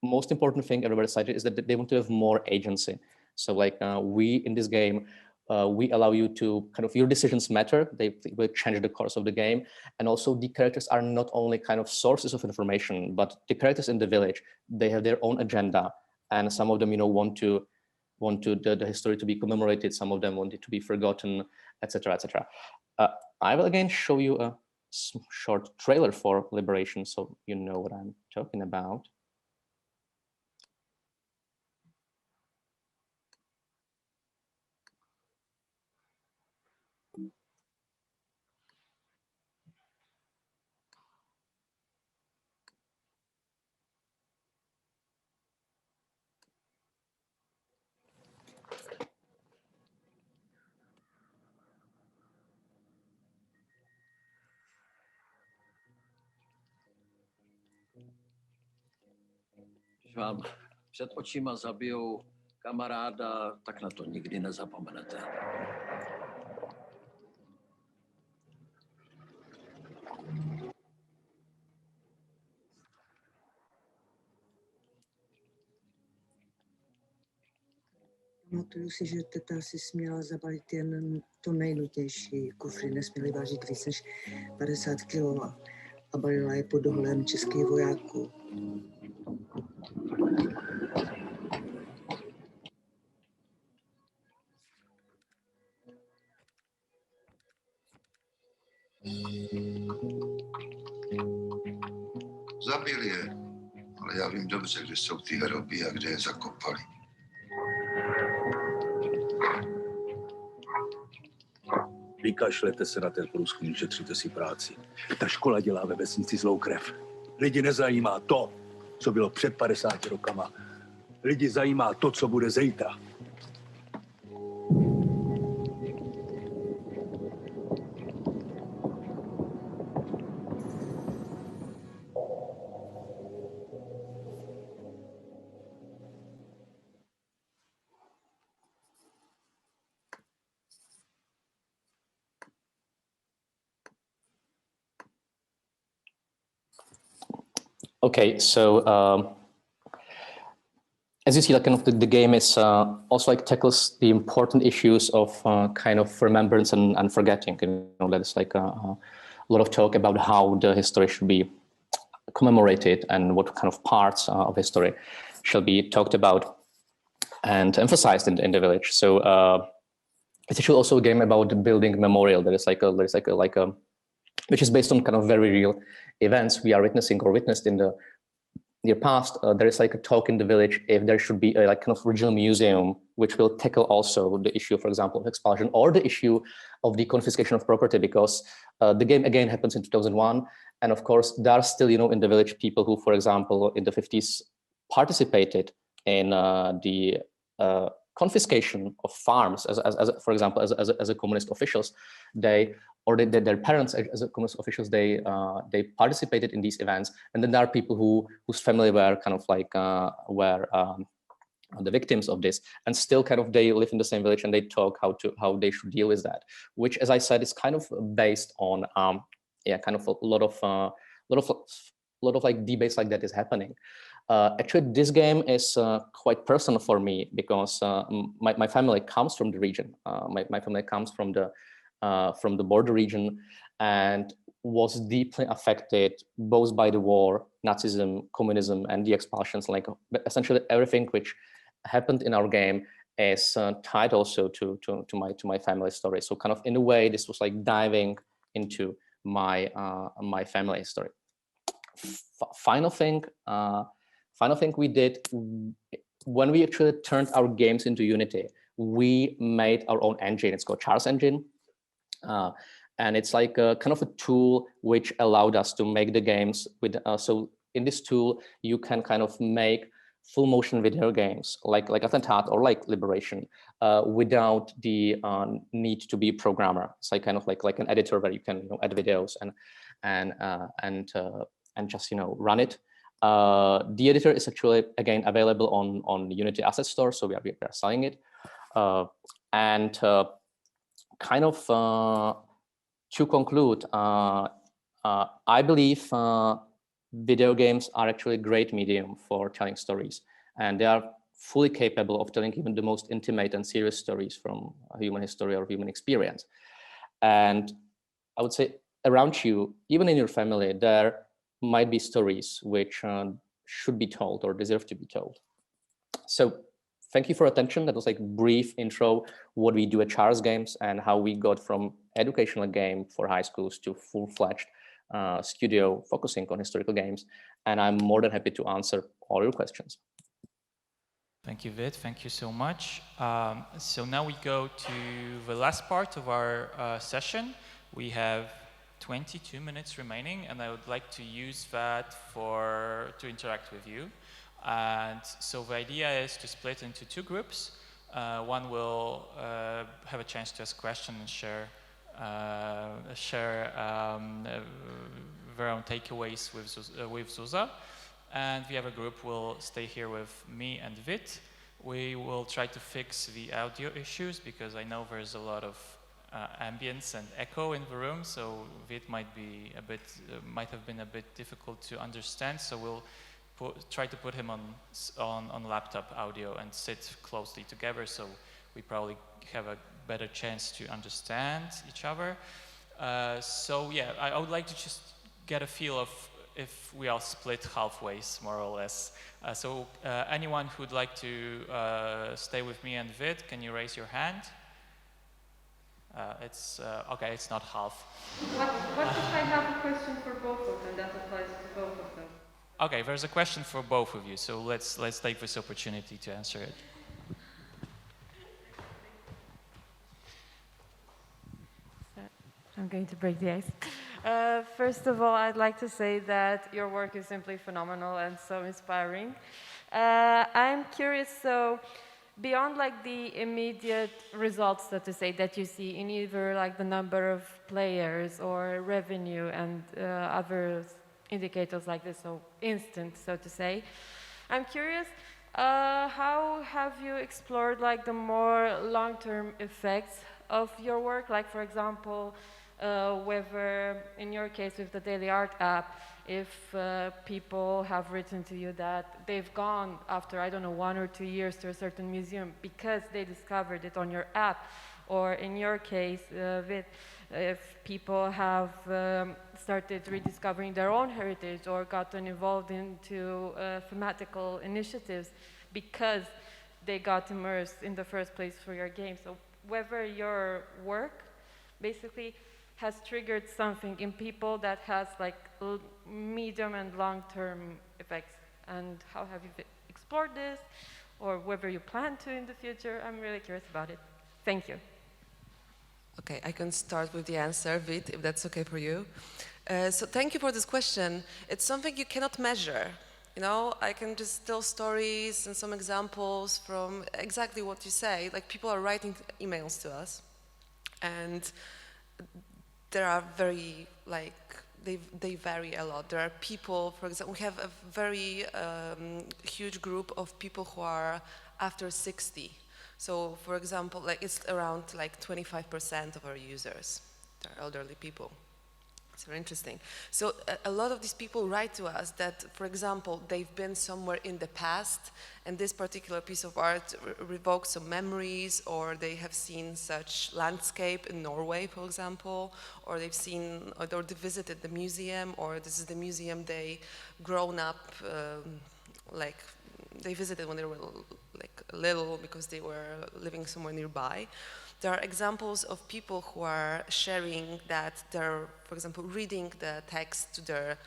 most important thing everybody cited is that they want to have more agency. So like we in this game, we allow you to kind of, your decisions matter, they will change the course of the game. And also the characters are not only kind of sources of information, but the characters in the village, they have their own agenda. And some of them, want the history to be commemorated. Some of them want it to be forgotten, etc., etc. I will again show you a short trailer for Liberation, so you know what I'm talking about. Když vám před očima zabijou kamaráda, tak na to nikdy nezapomenete. Pamatuju si, že teta si směla zabalit jen to nejnutnější. Kufry nesměly vážit víc než 50 kg a balila je pod dohledem českých vojáků. Zabili je, ale já vím dobře, kde jsou ty hroby a kde je zakopali. Vykašlete se na ten průzkum, šetříte si práci. Ta škola dělá ve vesnici zlou krev. Lidi nezajímá to, co bylo před 50 rokama. Lidi zajímá to, co bude zítra. Okay, so as you see, like kind of the game is also like tackles the important issues of kind of remembrance and forgetting. There's like a lot of talk about how the history should be commemorated and what kind of parts of history shall be talked about and emphasized in the village. So it's actually also a game about building memorial. There is like a which is based on kind of very real events we are witnessing or witnessed in the near past. There is like a talk in the village if there should be a like kind of regional museum which will tackle also the issue, for example, of expulsion or the issue of the confiscation of property, because the game again happens in 2001, and of course there are still, you know, in the village people who, for example, in the 50s participated in the confiscation of farms, as for example, as a communist officials. Their parents, as communist officials, they participated in these events, and then there are people whose family were kind of like the victims of this, and still kind of they live in the same village and they talk how they should deal with that, which, as I said, is kind of based on kind of a lot of like debates like that is happening. Actually, this game is quite personal for me because my family comes from the region. My family comes from the border region and was deeply affected both by the war, Nazism, communism, and the expulsions. Like essentially everything which happened in our game is tied also to my family story. So kind of in a way, this was like diving into my family story. Final thing we did when we actually turned our games into Unity, we made our own engine. It's called Charles Engine. And it's like a kind of a tool which allowed us to make the games with, so in this tool, you can kind of make full motion video games like Attentat or like Liberation without the need to be a programmer. It's like kind of like an editor where you can, you know, add videos and just, you know, run it. The editor is actually, again, available on the Unity Asset Store, so we are selling it. Kind of to conclude, I believe video games are actually a great medium for telling stories, and they are fully capable of telling even the most intimate and serious stories from human history or human experience. And I would say around you, even in your family, there might be stories which should be told or deserve to be told. So thank you for attention. That was like a brief intro what we do at Charles Games and how we got from educational game for high schools to full-fledged studio focusing on historical games. And I'm more than happy to answer all your questions. Thank you, Vít. Thank you so much. So now we go to the last part of our session. We have 22 minutes remaining, and I would like to use that to interact with you. And so the idea is to split into two groups. One will have a chance to ask questions and share their own takeaways with Zuza. And the other group will stay here with me and Vít. We will try to fix the audio issues because I know there's a lot of ambience and echo in the room, so Vít might have been a bit difficult to understand. So we'll try to put him on laptop audio and sit closely together, so we probably have a better chance to understand each other. So yeah, I would like to just get a feel of if we all split halfway, more or less. So anyone who'd like to stay with me and Vít, can you raise your hand? It's okay, it's not half. What if I have a question for both of them that applies to both of them? Okay, there's a question for both of you, so let's take this opportunity to answer it. I'm going to break the ice. First of all, I'd like to say that your work is simply phenomenal and so inspiring. I'm curious, so beyond like the immediate results, so to say, that you see in either like the number of players or revenue and other indicators like this, so instant, so to say, I'm curious, how have you explored like the more long-term effects of your work? Like, for example, whether in your case with the Daily Art app, if people have written to you that they've gone after, I don't know, 1 or 2 years to a certain museum because they discovered it on your app, or in your case, if people have started rediscovering their own heritage or gotten involved into thematical initiatives because they got immersed in the first place for your game. So whether your work basically has triggered something in people that has like medium and long-term effects, and how have you explored this, or whether you plan to in the future? I'm really curious about it. Thank you. Okay, I can start with the answer, Vít, if that's okay for you. So thank you for this question. It's something you cannot measure. You know, I can just tell stories and some examples from exactly what you say. Like, people are writing emails to us, and there are very, like, they vary a lot. There are people, for example, we have a very huge group of people who are after 60. So, for example, like, it's around like 25% of our users. They're elderly people. It's very interesting. So a lot of these people write to us that, for example, they've been somewhere in the past, and this particular piece of art revokes some memories, or they have seen such landscape in Norway, for example, or they've seen, or they visited the museum, or this is the museum they grown up, like, they visited when they were like little because they were living somewhere nearby. There are examples of people who are sharing that they're, for example, reading the text to their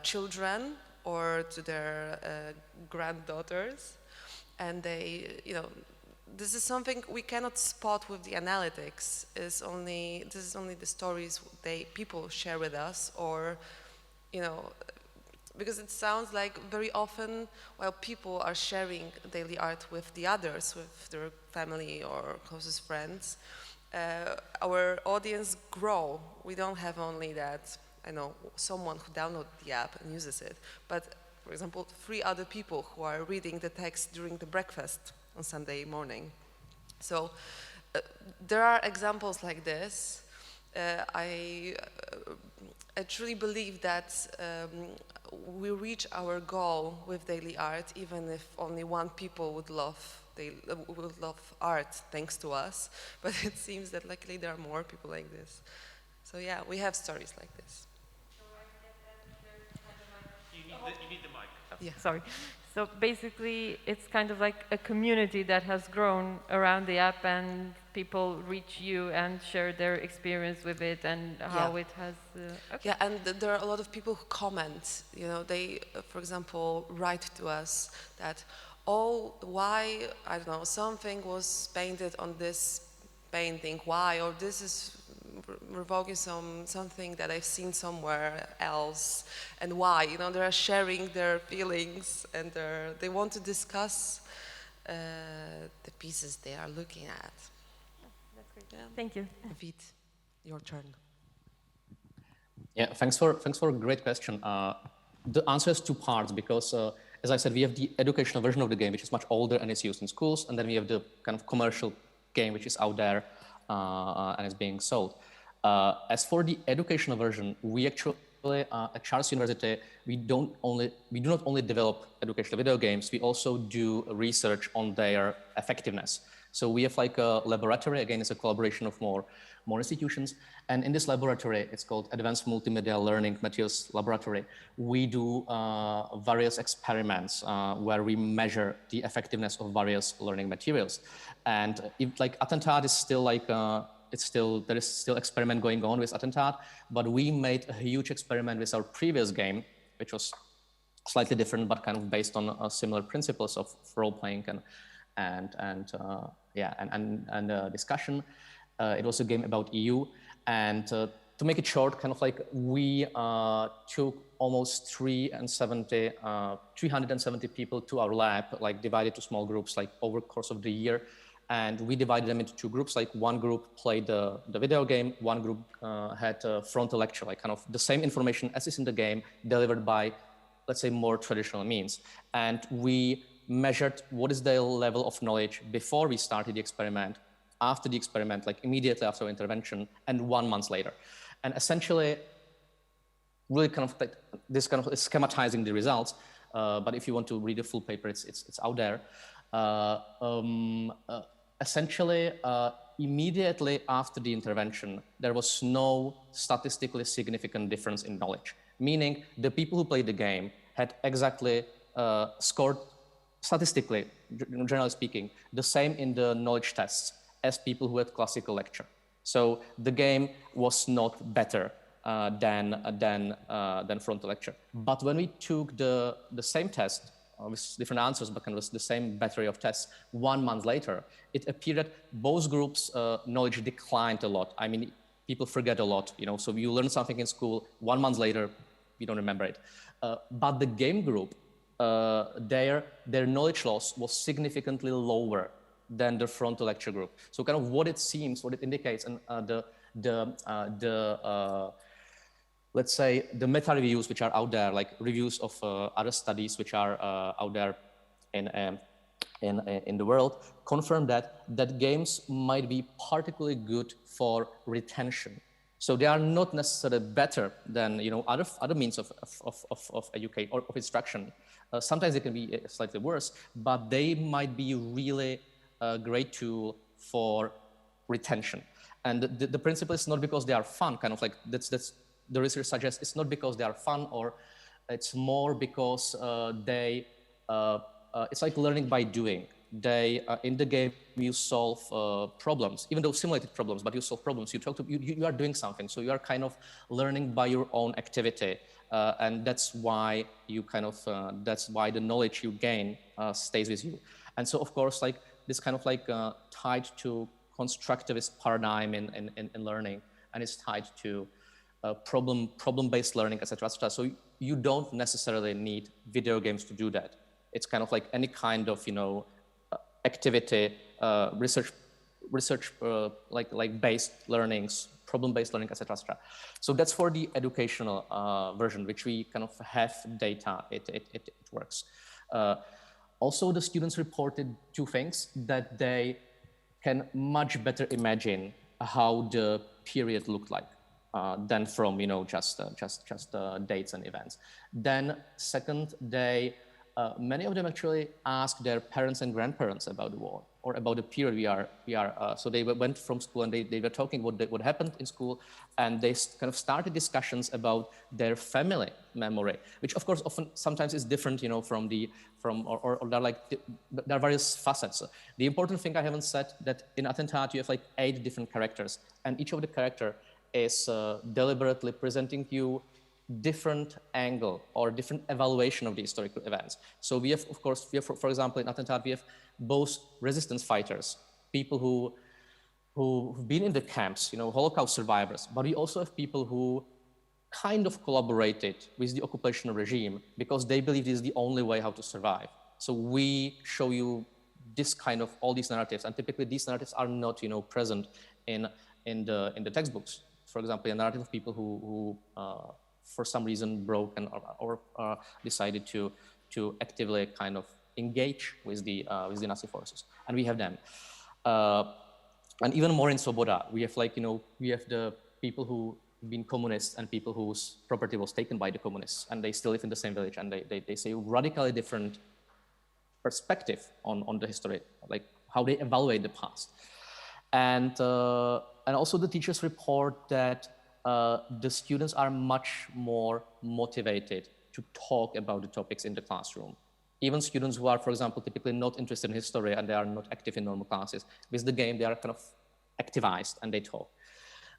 children or to their granddaughters, and they, you know, this is something we cannot spot with the analytics. This is only the stories people share with us, or, you know, because it sounds like very often while people are sharing daily art with the others, with their family or closest friends, our audience grow. We don't have only that, I know, someone who downloads the app and uses it, but, for example, 3 other people who are reading the text during the breakfast on Sunday morning. So there are examples like this. I truly believe that we reach our goal with daily art, even if only 1 people would love art thanks to us. But it seems that luckily there are more people like this. So yeah, we have stories like this. You need the mic. Yeah, sorry. So basically, it's kind of like a community that has grown around the app, and people reach you and share their experience with it and how it has. Okay. Yeah, and there are a lot of people who comment. You know, they, for example, write to us that, oh, why, I don't know, something was painted on this painting, why, or this is revoking something that I've seen somewhere else, and why. You know, they're sharing their feelings, and they want to discuss the pieces they are looking at. That's great. Yeah. Thank you. Vít, your turn. Yeah, thanks for a great question. The answer is 2 parts, because as I said, we have the educational version of the game, which is much older and is used in schools, and then we have the kind of commercial game, which is out there and is being sold. As for the educational version, we actually at Charles University, we do not only develop educational video games, we also do research on their effectiveness. So we have like a laboratory, again, it's a collaboration of more institutions. And in this laboratory, it's called Advanced Multimedia Learning Materials Laboratory. We do various experiments where we measure the effectiveness of various learning materials. And if, like, Attentat is still like, there is still experiment going on with Attentat, but we made a huge experiment with our previous game, which was slightly different, but kind of based on similar principles of role-playing and discussion. It was a game about EU, and to make it short, kind of like we took almost 370 people to our lab, like divided to small groups, like over the course of the year. And we divided them into 2 groups. Like, one group played the video game, one group had a frontal lecture, like kind of the same information as is in the game, delivered by, let's say, more traditional means. And we measured what is their level of knowledge before we started the experiment, after the experiment, like immediately after intervention, and 1 month later. And essentially, really kind of like this kind of schematizing the results. But if you want to read the full paper, it's out there. Essentially, immediately after the intervention, there was no statistically significant difference in knowledge, meaning the people who played the game had exactly scored statistically, generally speaking, the same in the knowledge tests as people who had classical lecture. So the game was not better than frontal lecture. But when we took the same test, with different answers, but kind of the same battery of tests 1 month later, it appeared that both groups' knowledge declined a lot. I mean, people forget a lot, you know, so you learn something in school, 1 month later, you don't remember it. But the game group, their knowledge loss was significantly lower than the frontal lecture group. So kind of what it seems, what it indicates, and let's say the meta reviews which are out there, like reviews of other studies which are out there in the world, confirm that games might be particularly good for retention. So they are not necessarily better than, you know, other means of education or of instruction. Sometimes they can be slightly worse, but they might be really a great tool for retention. And the principle is not because they are fun, kind of like that's the research suggests it's not because they are fun, or it's more because it's like learning by doing. In the game you solve problems, even though simulated problems, but you solve problems. You are doing something, so you are kind of learning by your own activity, and that's why you kind of that's why the knowledge you gain stays with you. And so of course, like this kind of like tied to constructivist paradigm in learning, and it's tied to problem-based learning, etc., etc. So you don't necessarily need video games to do that. It's kind of like any kind of, you know, activity, research like based learnings, problem-based learning, etc., etc. So that's for the educational version, which we kind of have data. It works. Also, the students reported two things: that they can much better imagine how the period looked like than from, you know, just dates and events. Then second, many of them actually asked their parents and grandparents about the war or about the period so they went from school and they were talking what happened in school, and they kind of started discussions about their family memory, which of course sometimes is different, you know, or there are various facets. The important thing I haven't said, that in Attentat you have like 8 different characters, and each of the character is deliberately presenting you different angle or different evaluation of the historical events. So we have, of course, for example, in Attentat, we have both resistance fighters, people who've been in the camps, you know, Holocaust survivors, but we also have people who kind of collaborated with the occupational regime because they believe this is the only way how to survive. So we show you this kind of, all these narratives, and typically these narratives are not, you know, present in the textbooks. For example, a narrative of people who for some reason broke or decided to actively kind of engage with the Nazi forces, and we have them. And even more in Svoboda, we have like, you know, we have the people who've been communists and people whose property was taken by the communists, and they still live in the same village, and they say radically different perspective on the history, like how they evaluate the past. And also the teachers report that the students are much more motivated to talk about the topics in the classroom. Even students who are, for example, typically not interested in history and they are not active in normal classes, with the game they are kind of activized and they talk.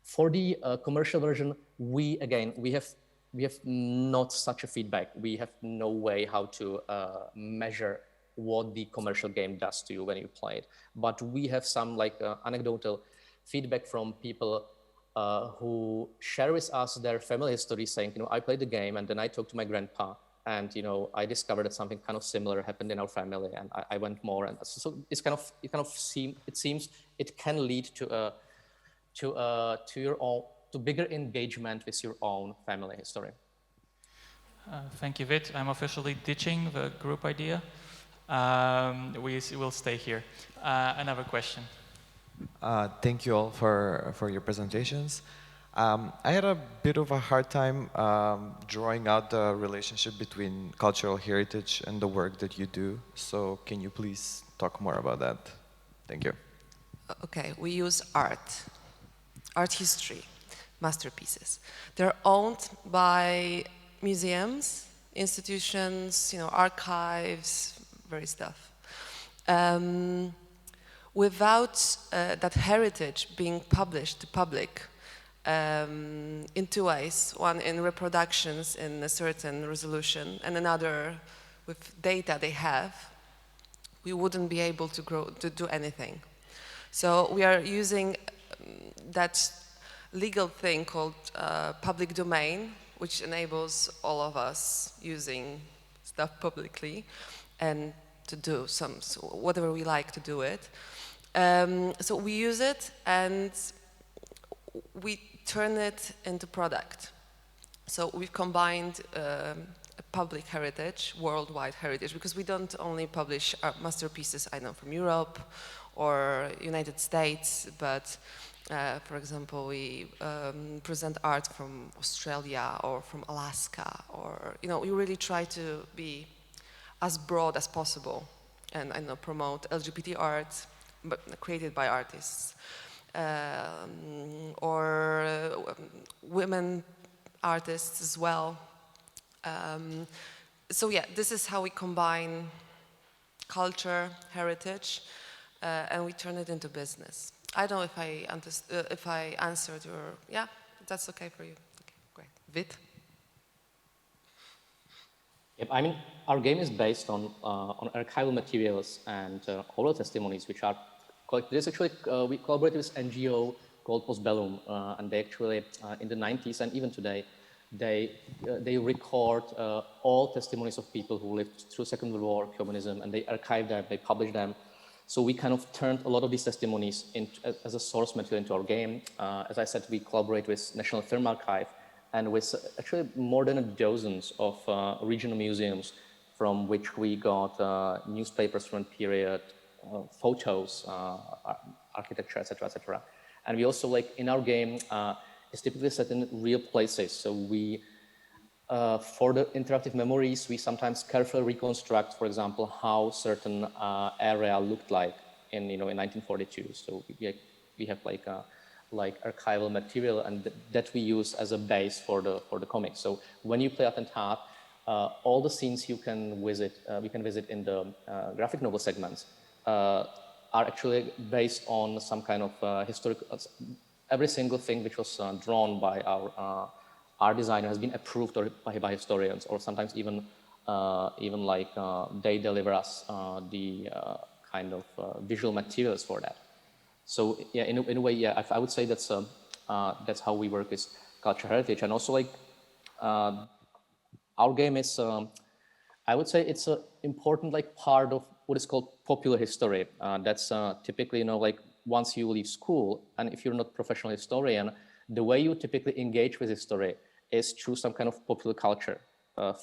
For the commercial version, we have not such a feedback. We have no way how to measure what the commercial game does to you when you play it. But we have some like anecdotal feedback from people who share with us their family history, saying, you know, I played the game and then I talked to my grandpa, and, you know, I discovered that something kind of similar happened in our family, and I went more, and so it seems it can lead to your own, to bigger engagement with your own family history. Thank you, Vít. I'm officially ditching the group idea. We will stay here. Another question. Thank you all for your presentations. I had a bit of a hard time drawing out the relationship between cultural heritage and the work that you do. So can you please talk more about that? Thank you. Okay, we use art history, masterpieces. They're owned by museums, institutions, you know, archives, various stuff. without that heritage being published to public in two ways. One in reproductions in a certain resolution and another with data they have, we wouldn't be able to do anything. So we are using that legal thing called public domain, which enables all of us using stuff publicly and to do so whatever we like to do it. So we use it and we turn it into product. So we've combined a public heritage, worldwide heritage, because we don't only publish masterpieces, I know, from Europe or United States, but for example, we present art from Australia or from Alaska, or, you know, we really try to be as broad as possible and, I know, promote LGBT art, but created by artists, or women artists as well. So yeah, this is how we combine culture, heritage, and we turn it into business. I don't know if I answered your, yeah, that's okay for you. Okay, great. Vít? Yep, I mean, our game is based on archival materials and oral testimonies, which are collected. There's actually, we collaborated with an NGO called Postbellum, and they actually, in the 90s and even today, they record all testimonies of people who lived through Second World War, communism, and they archive them, they publish them. So we kind of turned a lot of these testimonies as a source material into our game. As I said, we collaborate with National Film Archive and with actually more than dozens of regional museums from which we got newspapers from the period, photos, architecture, etc., etc. And we also, like, in our game, it's typically set in real places. So we, for the interactive memories, we sometimes carefully reconstruct, for example, how certain area looked like in 1942. So we have like archival material, and that we use as a base for the comic. So when you play Attentat, all the scenes you can visit in the graphic novel segments are actually based on some kind of historical. Every single thing which was drawn by our art designer has been approved by historians, or sometimes even like they deliver us the kind of visual materials for that. So yeah, in a way, yeah, I would say that's how we work with cultural heritage. And also, like, our game is, I would say it's an important, like, part of what is called popular history. That's typically, like, once you leave school, and if you're not a professional historian, the way you typically engage with history is through some kind of popular culture.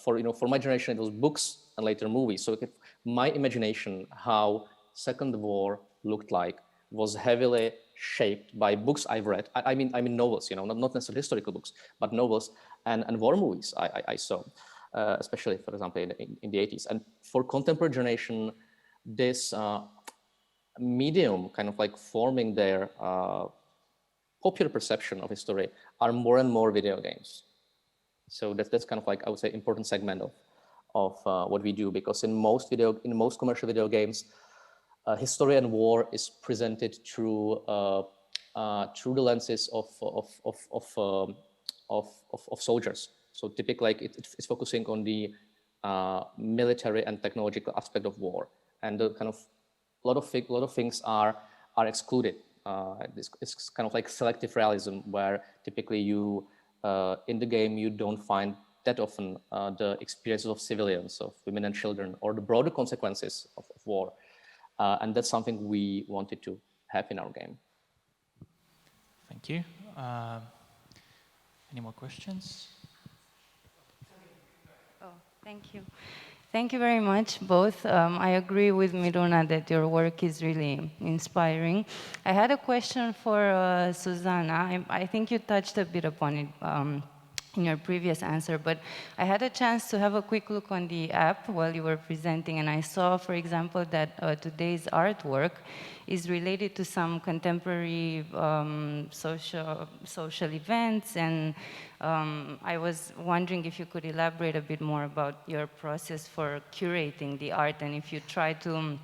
For my generation, it was books and later movies. So my imagination, how Second War looked like, was heavily shaped by books I've read. I mean novels, not necessarily historical books, but novels and war movies I saw, especially, for example, in the 80s. And for contemporary generation, this medium kind of like forming their popular perception of history are more and more video games. So that's kind of like, I would say, important segment of what we do, because in most commercial video games, history and war is presented through the lenses of soldiers. So typically, like, it's focusing on the military and technological aspect of war, and the kind of a lot of things are excluded. It's kind of like selective realism, where typically you in the game you don't find that often the experiences of civilians, of women and children, or the broader consequences of war. And that's something we wanted to have in our game. Thank you. Any more questions? Oh, thank you. Thank you very much, both. I agree with Miruna that your work is really inspiring. I had a question for Zuzanna. I think you touched a bit upon it in your previous answer, but I had a chance to have a quick look on the app while you were presenting, and I saw, for example, that today's artwork is related to some contemporary social events, and I was wondering if you could elaborate a bit more about your process for curating the art, and if you try to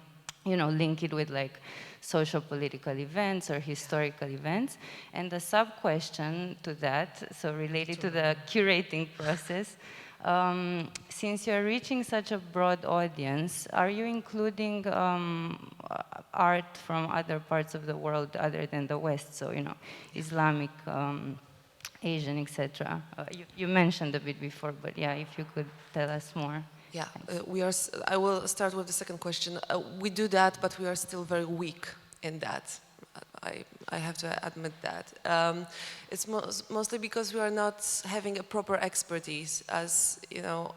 link it with like social political events or historical events. And the sub-question to that, so related to the curating process, since you're reaching such a broad audience, are you including art from other parts of the world other than the West? So, Islamic, Asian, etc. You mentioned a bit before, but yeah, if you could tell us more. Yeah, I will start with the second question. We do that, but we are still very weak in that. I have to admit that. It's mostly because we are not having a proper expertise. As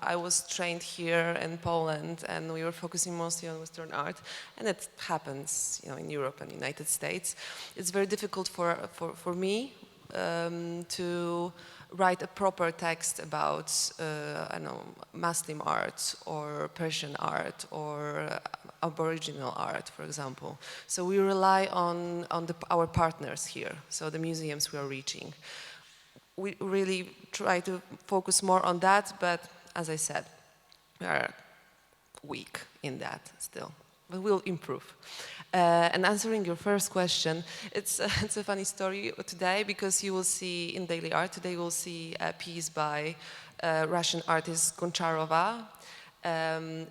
I was trained here in Poland, and we were focusing mostly on Western art, and it happens, in Europe and United States. It's very difficult for me to write a proper text about, Muslim art or Persian art or Aboriginal art, for example. So we rely on our partners here, so the museums we are reaching. We really try to focus more on that, but as I said, we are weak in that still, but we'll improve. And answering your first question, it's a funny story today, because you will see in Daily Art today, you will see a piece by Russian artist Goncharova.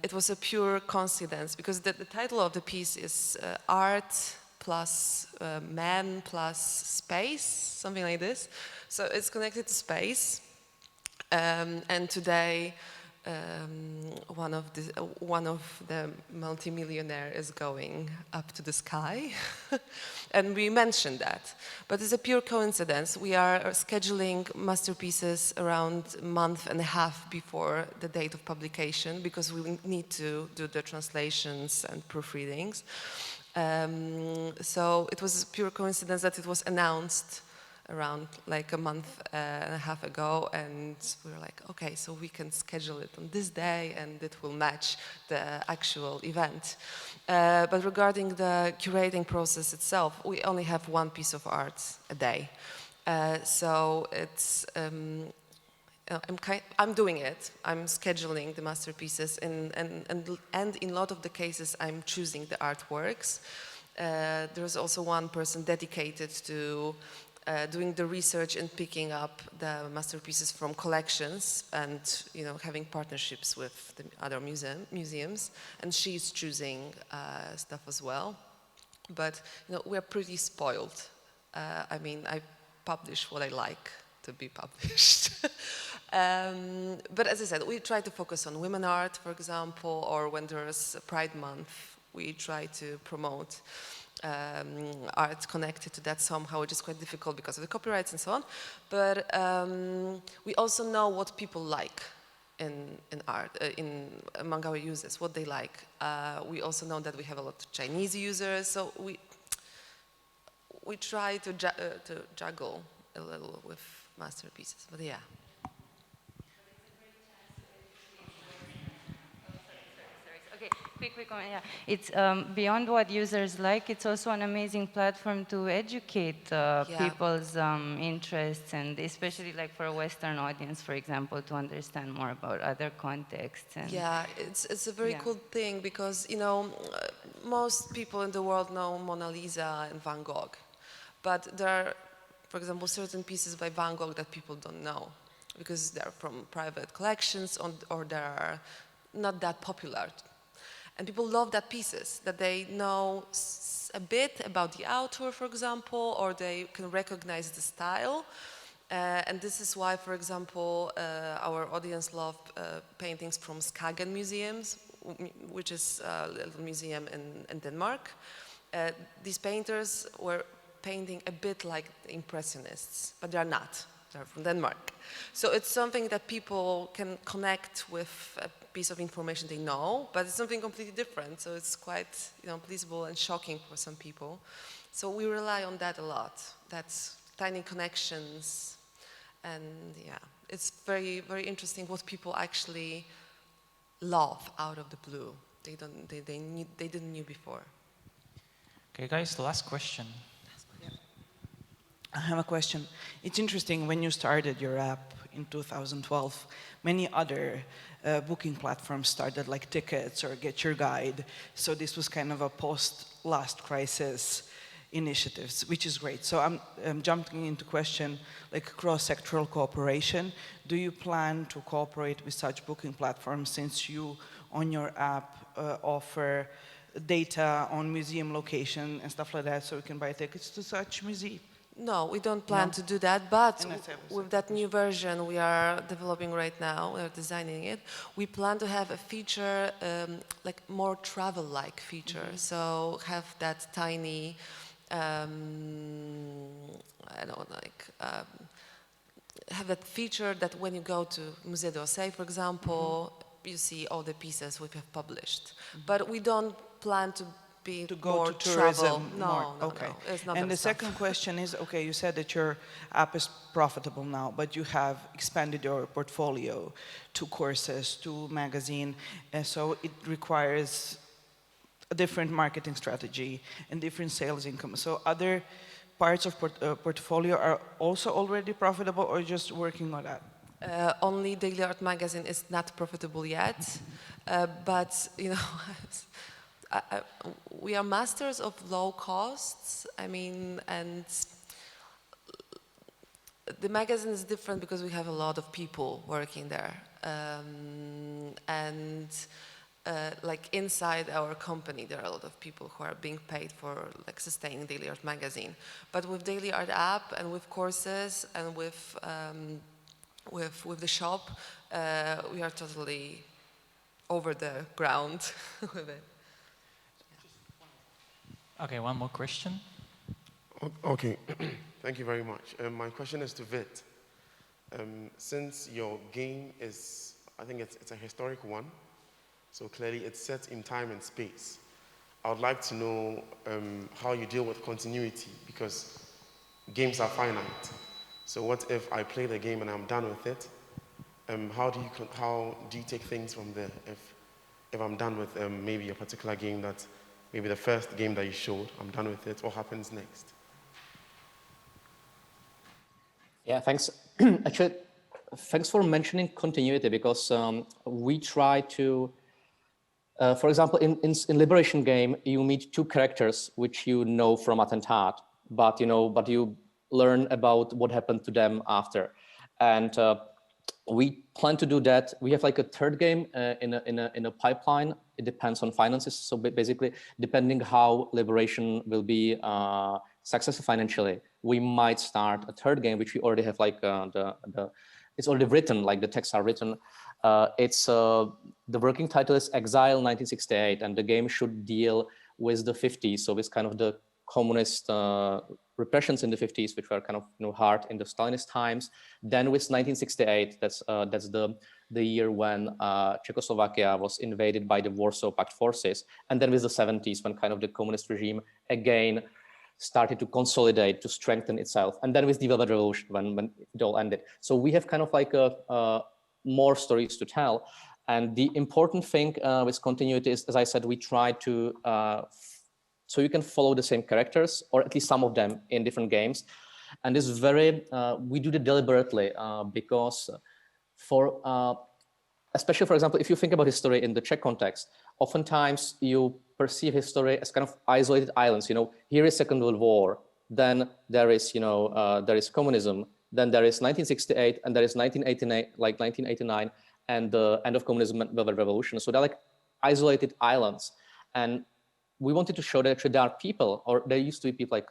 It was a pure coincidence, because the title of the piece is Art plus Man plus Space, something like this. So it's connected to space. And today, one of the multimillionaire is going up to the sky, and we mentioned that. But it's a pure coincidence. We are scheduling masterpieces around a month and a half before the date of publication, because we need to do the translations and proofreadings. So it was a pure coincidence that it was announced around like a month and a half ago, and we were like, okay, so we can schedule it on this day and it will match the actual event. But regarding the curating process itself, we only have one piece of art a day. So it's, I'm doing it. I'm scheduling the masterpieces, and in a lot of the cases, I'm choosing the artworks. There's also one person dedicated to doing the research and picking up the masterpieces from collections, and having partnerships with the other museums, and she's choosing stuff as well. But we're pretty spoiled. I mean, I publish what I like to be published. But as I said, we try to focus on women art, for example, or when there's Pride Month, we try to promote art connected to that somehow, which is quite difficult because of the copyrights and so on. But we also know what people like in art, among our users, what they like. We also know that we have a lot of Chinese users, so we try to juggle a little with masterpieces. But yeah. Okay, quick comment, yeah. It's beyond what users like, it's also an amazing platform to educate people's interests, and especially like for a Western audience, for example, to understand more about other contexts. And yeah, it's a very cool thing, because, most people in the world know Mona Lisa and Van Gogh, but there are, for example, certain pieces by Van Gogh that people don't know, because they're from private collections or they're not that popular. And people love that pieces, that they know a bit about the author, for example, or they can recognize the style. And this is why, for example, our audience love paintings from Skagen museums, which is a little museum in Denmark. These painters were painting a bit like the Impressionists, but they're not. They're from Denmark. So it's something that people can connect with a piece of information they know, but it's something completely different. So it's quite, pleasurable and shocking for some people. So we rely on that a lot. That's tiny connections, and yeah, it's very, very interesting what people actually love out of the blue. They didn't know before. Okay, guys, the last question. I have a question. It's interesting, when you started your app in 2012, many other booking platforms started, like Tickets or Get Your Guide. So this was kind of a post-last crisis initiatives, which is great. So I'm jumping into question like cross-sectoral cooperation. Do you plan to cooperate with such booking platforms, since you on your app offer data on museum location and stuff like that, so you can buy tickets to such museum? No, we don't plan to do that, but with that new version we are developing right now, we are designing it, we plan to have a feature, like more travel-like feature. So have that tiny, I don't know, like, have that feature that when you go to Musée d'Orsay, for example, you see all the pieces we have published. But we don't plan to go more to tourism travel. more. No, Okay. no, it's not And that the stuff. second question is, okay, you said that your app is profitable now, but you have expanded your portfolio to courses, to magazine, and so it requires a different marketing strategy and different sales income. So other parts of portfolio are also already profitable, or just working on that? Only Daily Art magazine is not profitable yet, but you know, we are masters of low costs. I mean, and the magazine is different because we have a lot of people working there, and like inside our company, there are a lot of people who are being paid for like sustaining Daily Art magazine. But with Daily Art app and with courses and with the shop, we are totally over the ground with it. Okay, one more question. Okay, thank you very much. My question is to Vít. Since your game is, I think it's a historic one, so clearly it's set in time and space. I would like to know how you deal with continuity, because games are finite. So what if I play the game and I'm done with it? How do you take things from there? If I'm done with maybe a particular game that, maybe the first game that you showed, I'm done with it, what happens next? Yeah, thanks. Actually, thanks for mentioning continuity, because we try to, for example, in Liberation game, you meet two characters which you know from Attentat, but you learn about what happened to them after. And we plan to do that. We have like a third game in a pipeline. It depends on finances. So basically, depending how Liberation will be successful financially, we might start a third game, which we already have like it's already written, like the texts are written. It's the working title is Exile 1968, and the game should deal with the 50s. So it's kind of the communist repressions in the 50s, which were kind of hard in the Stalinist times. Then with 1968, that's the year when Czechoslovakia was invaded by the Warsaw Pact forces. And then with the 70s, when kind of the communist regime again started to consolidate, to strengthen itself. And then with the Velvet Revolution, when it all ended. So we have kind of like more stories to tell. And the important thing with continuity is, as I said, we try to so you can follow the same characters, or at least some of them, in different games. And this is we do it deliberately because especially, for example, if you think about history in the Czech context, oftentimes you perceive history as kind of isolated islands. Here is Second World War, then there is, there is communism, then there is 1968, and there is 1989, and the end of communism and Velvet Revolution. So they're like isolated islands. And we wanted to show that actually there are people, or there used to be people, like,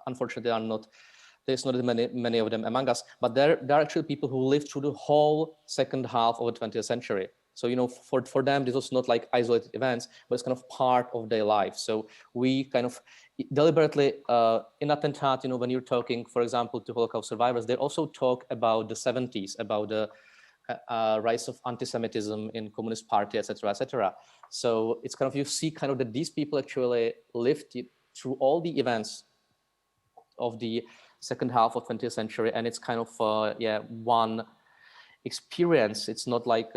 unfortunately there's not many of them among us, but there are actually people who lived through the whole second half of the 20th century. So, for them, this was not like isolated events, but it's kind of part of their life. So we kind of deliberately, in Attentat, when you're talking, for example, to Holocaust survivors, they also talk about the 70s, about the rise of anti-Semitism in Communist Party, etc., etc. So it's kind of, you see kind of that these people actually lived through all the events of the second half of 20th century, and it's kind of one experience. It's not like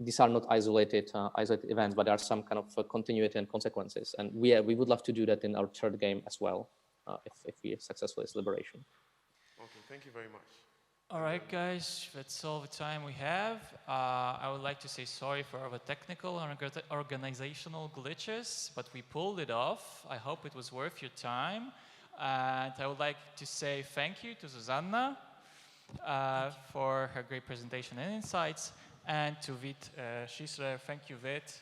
these are not isolated events, but there are some kind of continuity and consequences. And we would love to do that in our third game as well, if we are successful as Liberation. Okay, thank you very much. All right, guys, that's all the time we have. I would like to say sorry for all the technical and organizational glitches, but we pulled it off. I hope it was worth your time. And I would like to say thank you to Zuzanna for her great presentation and insights, and to Vít Šisler. Thank you, Vít,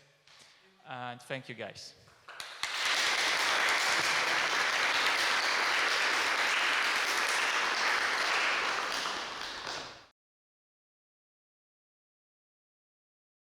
and thank you, guys.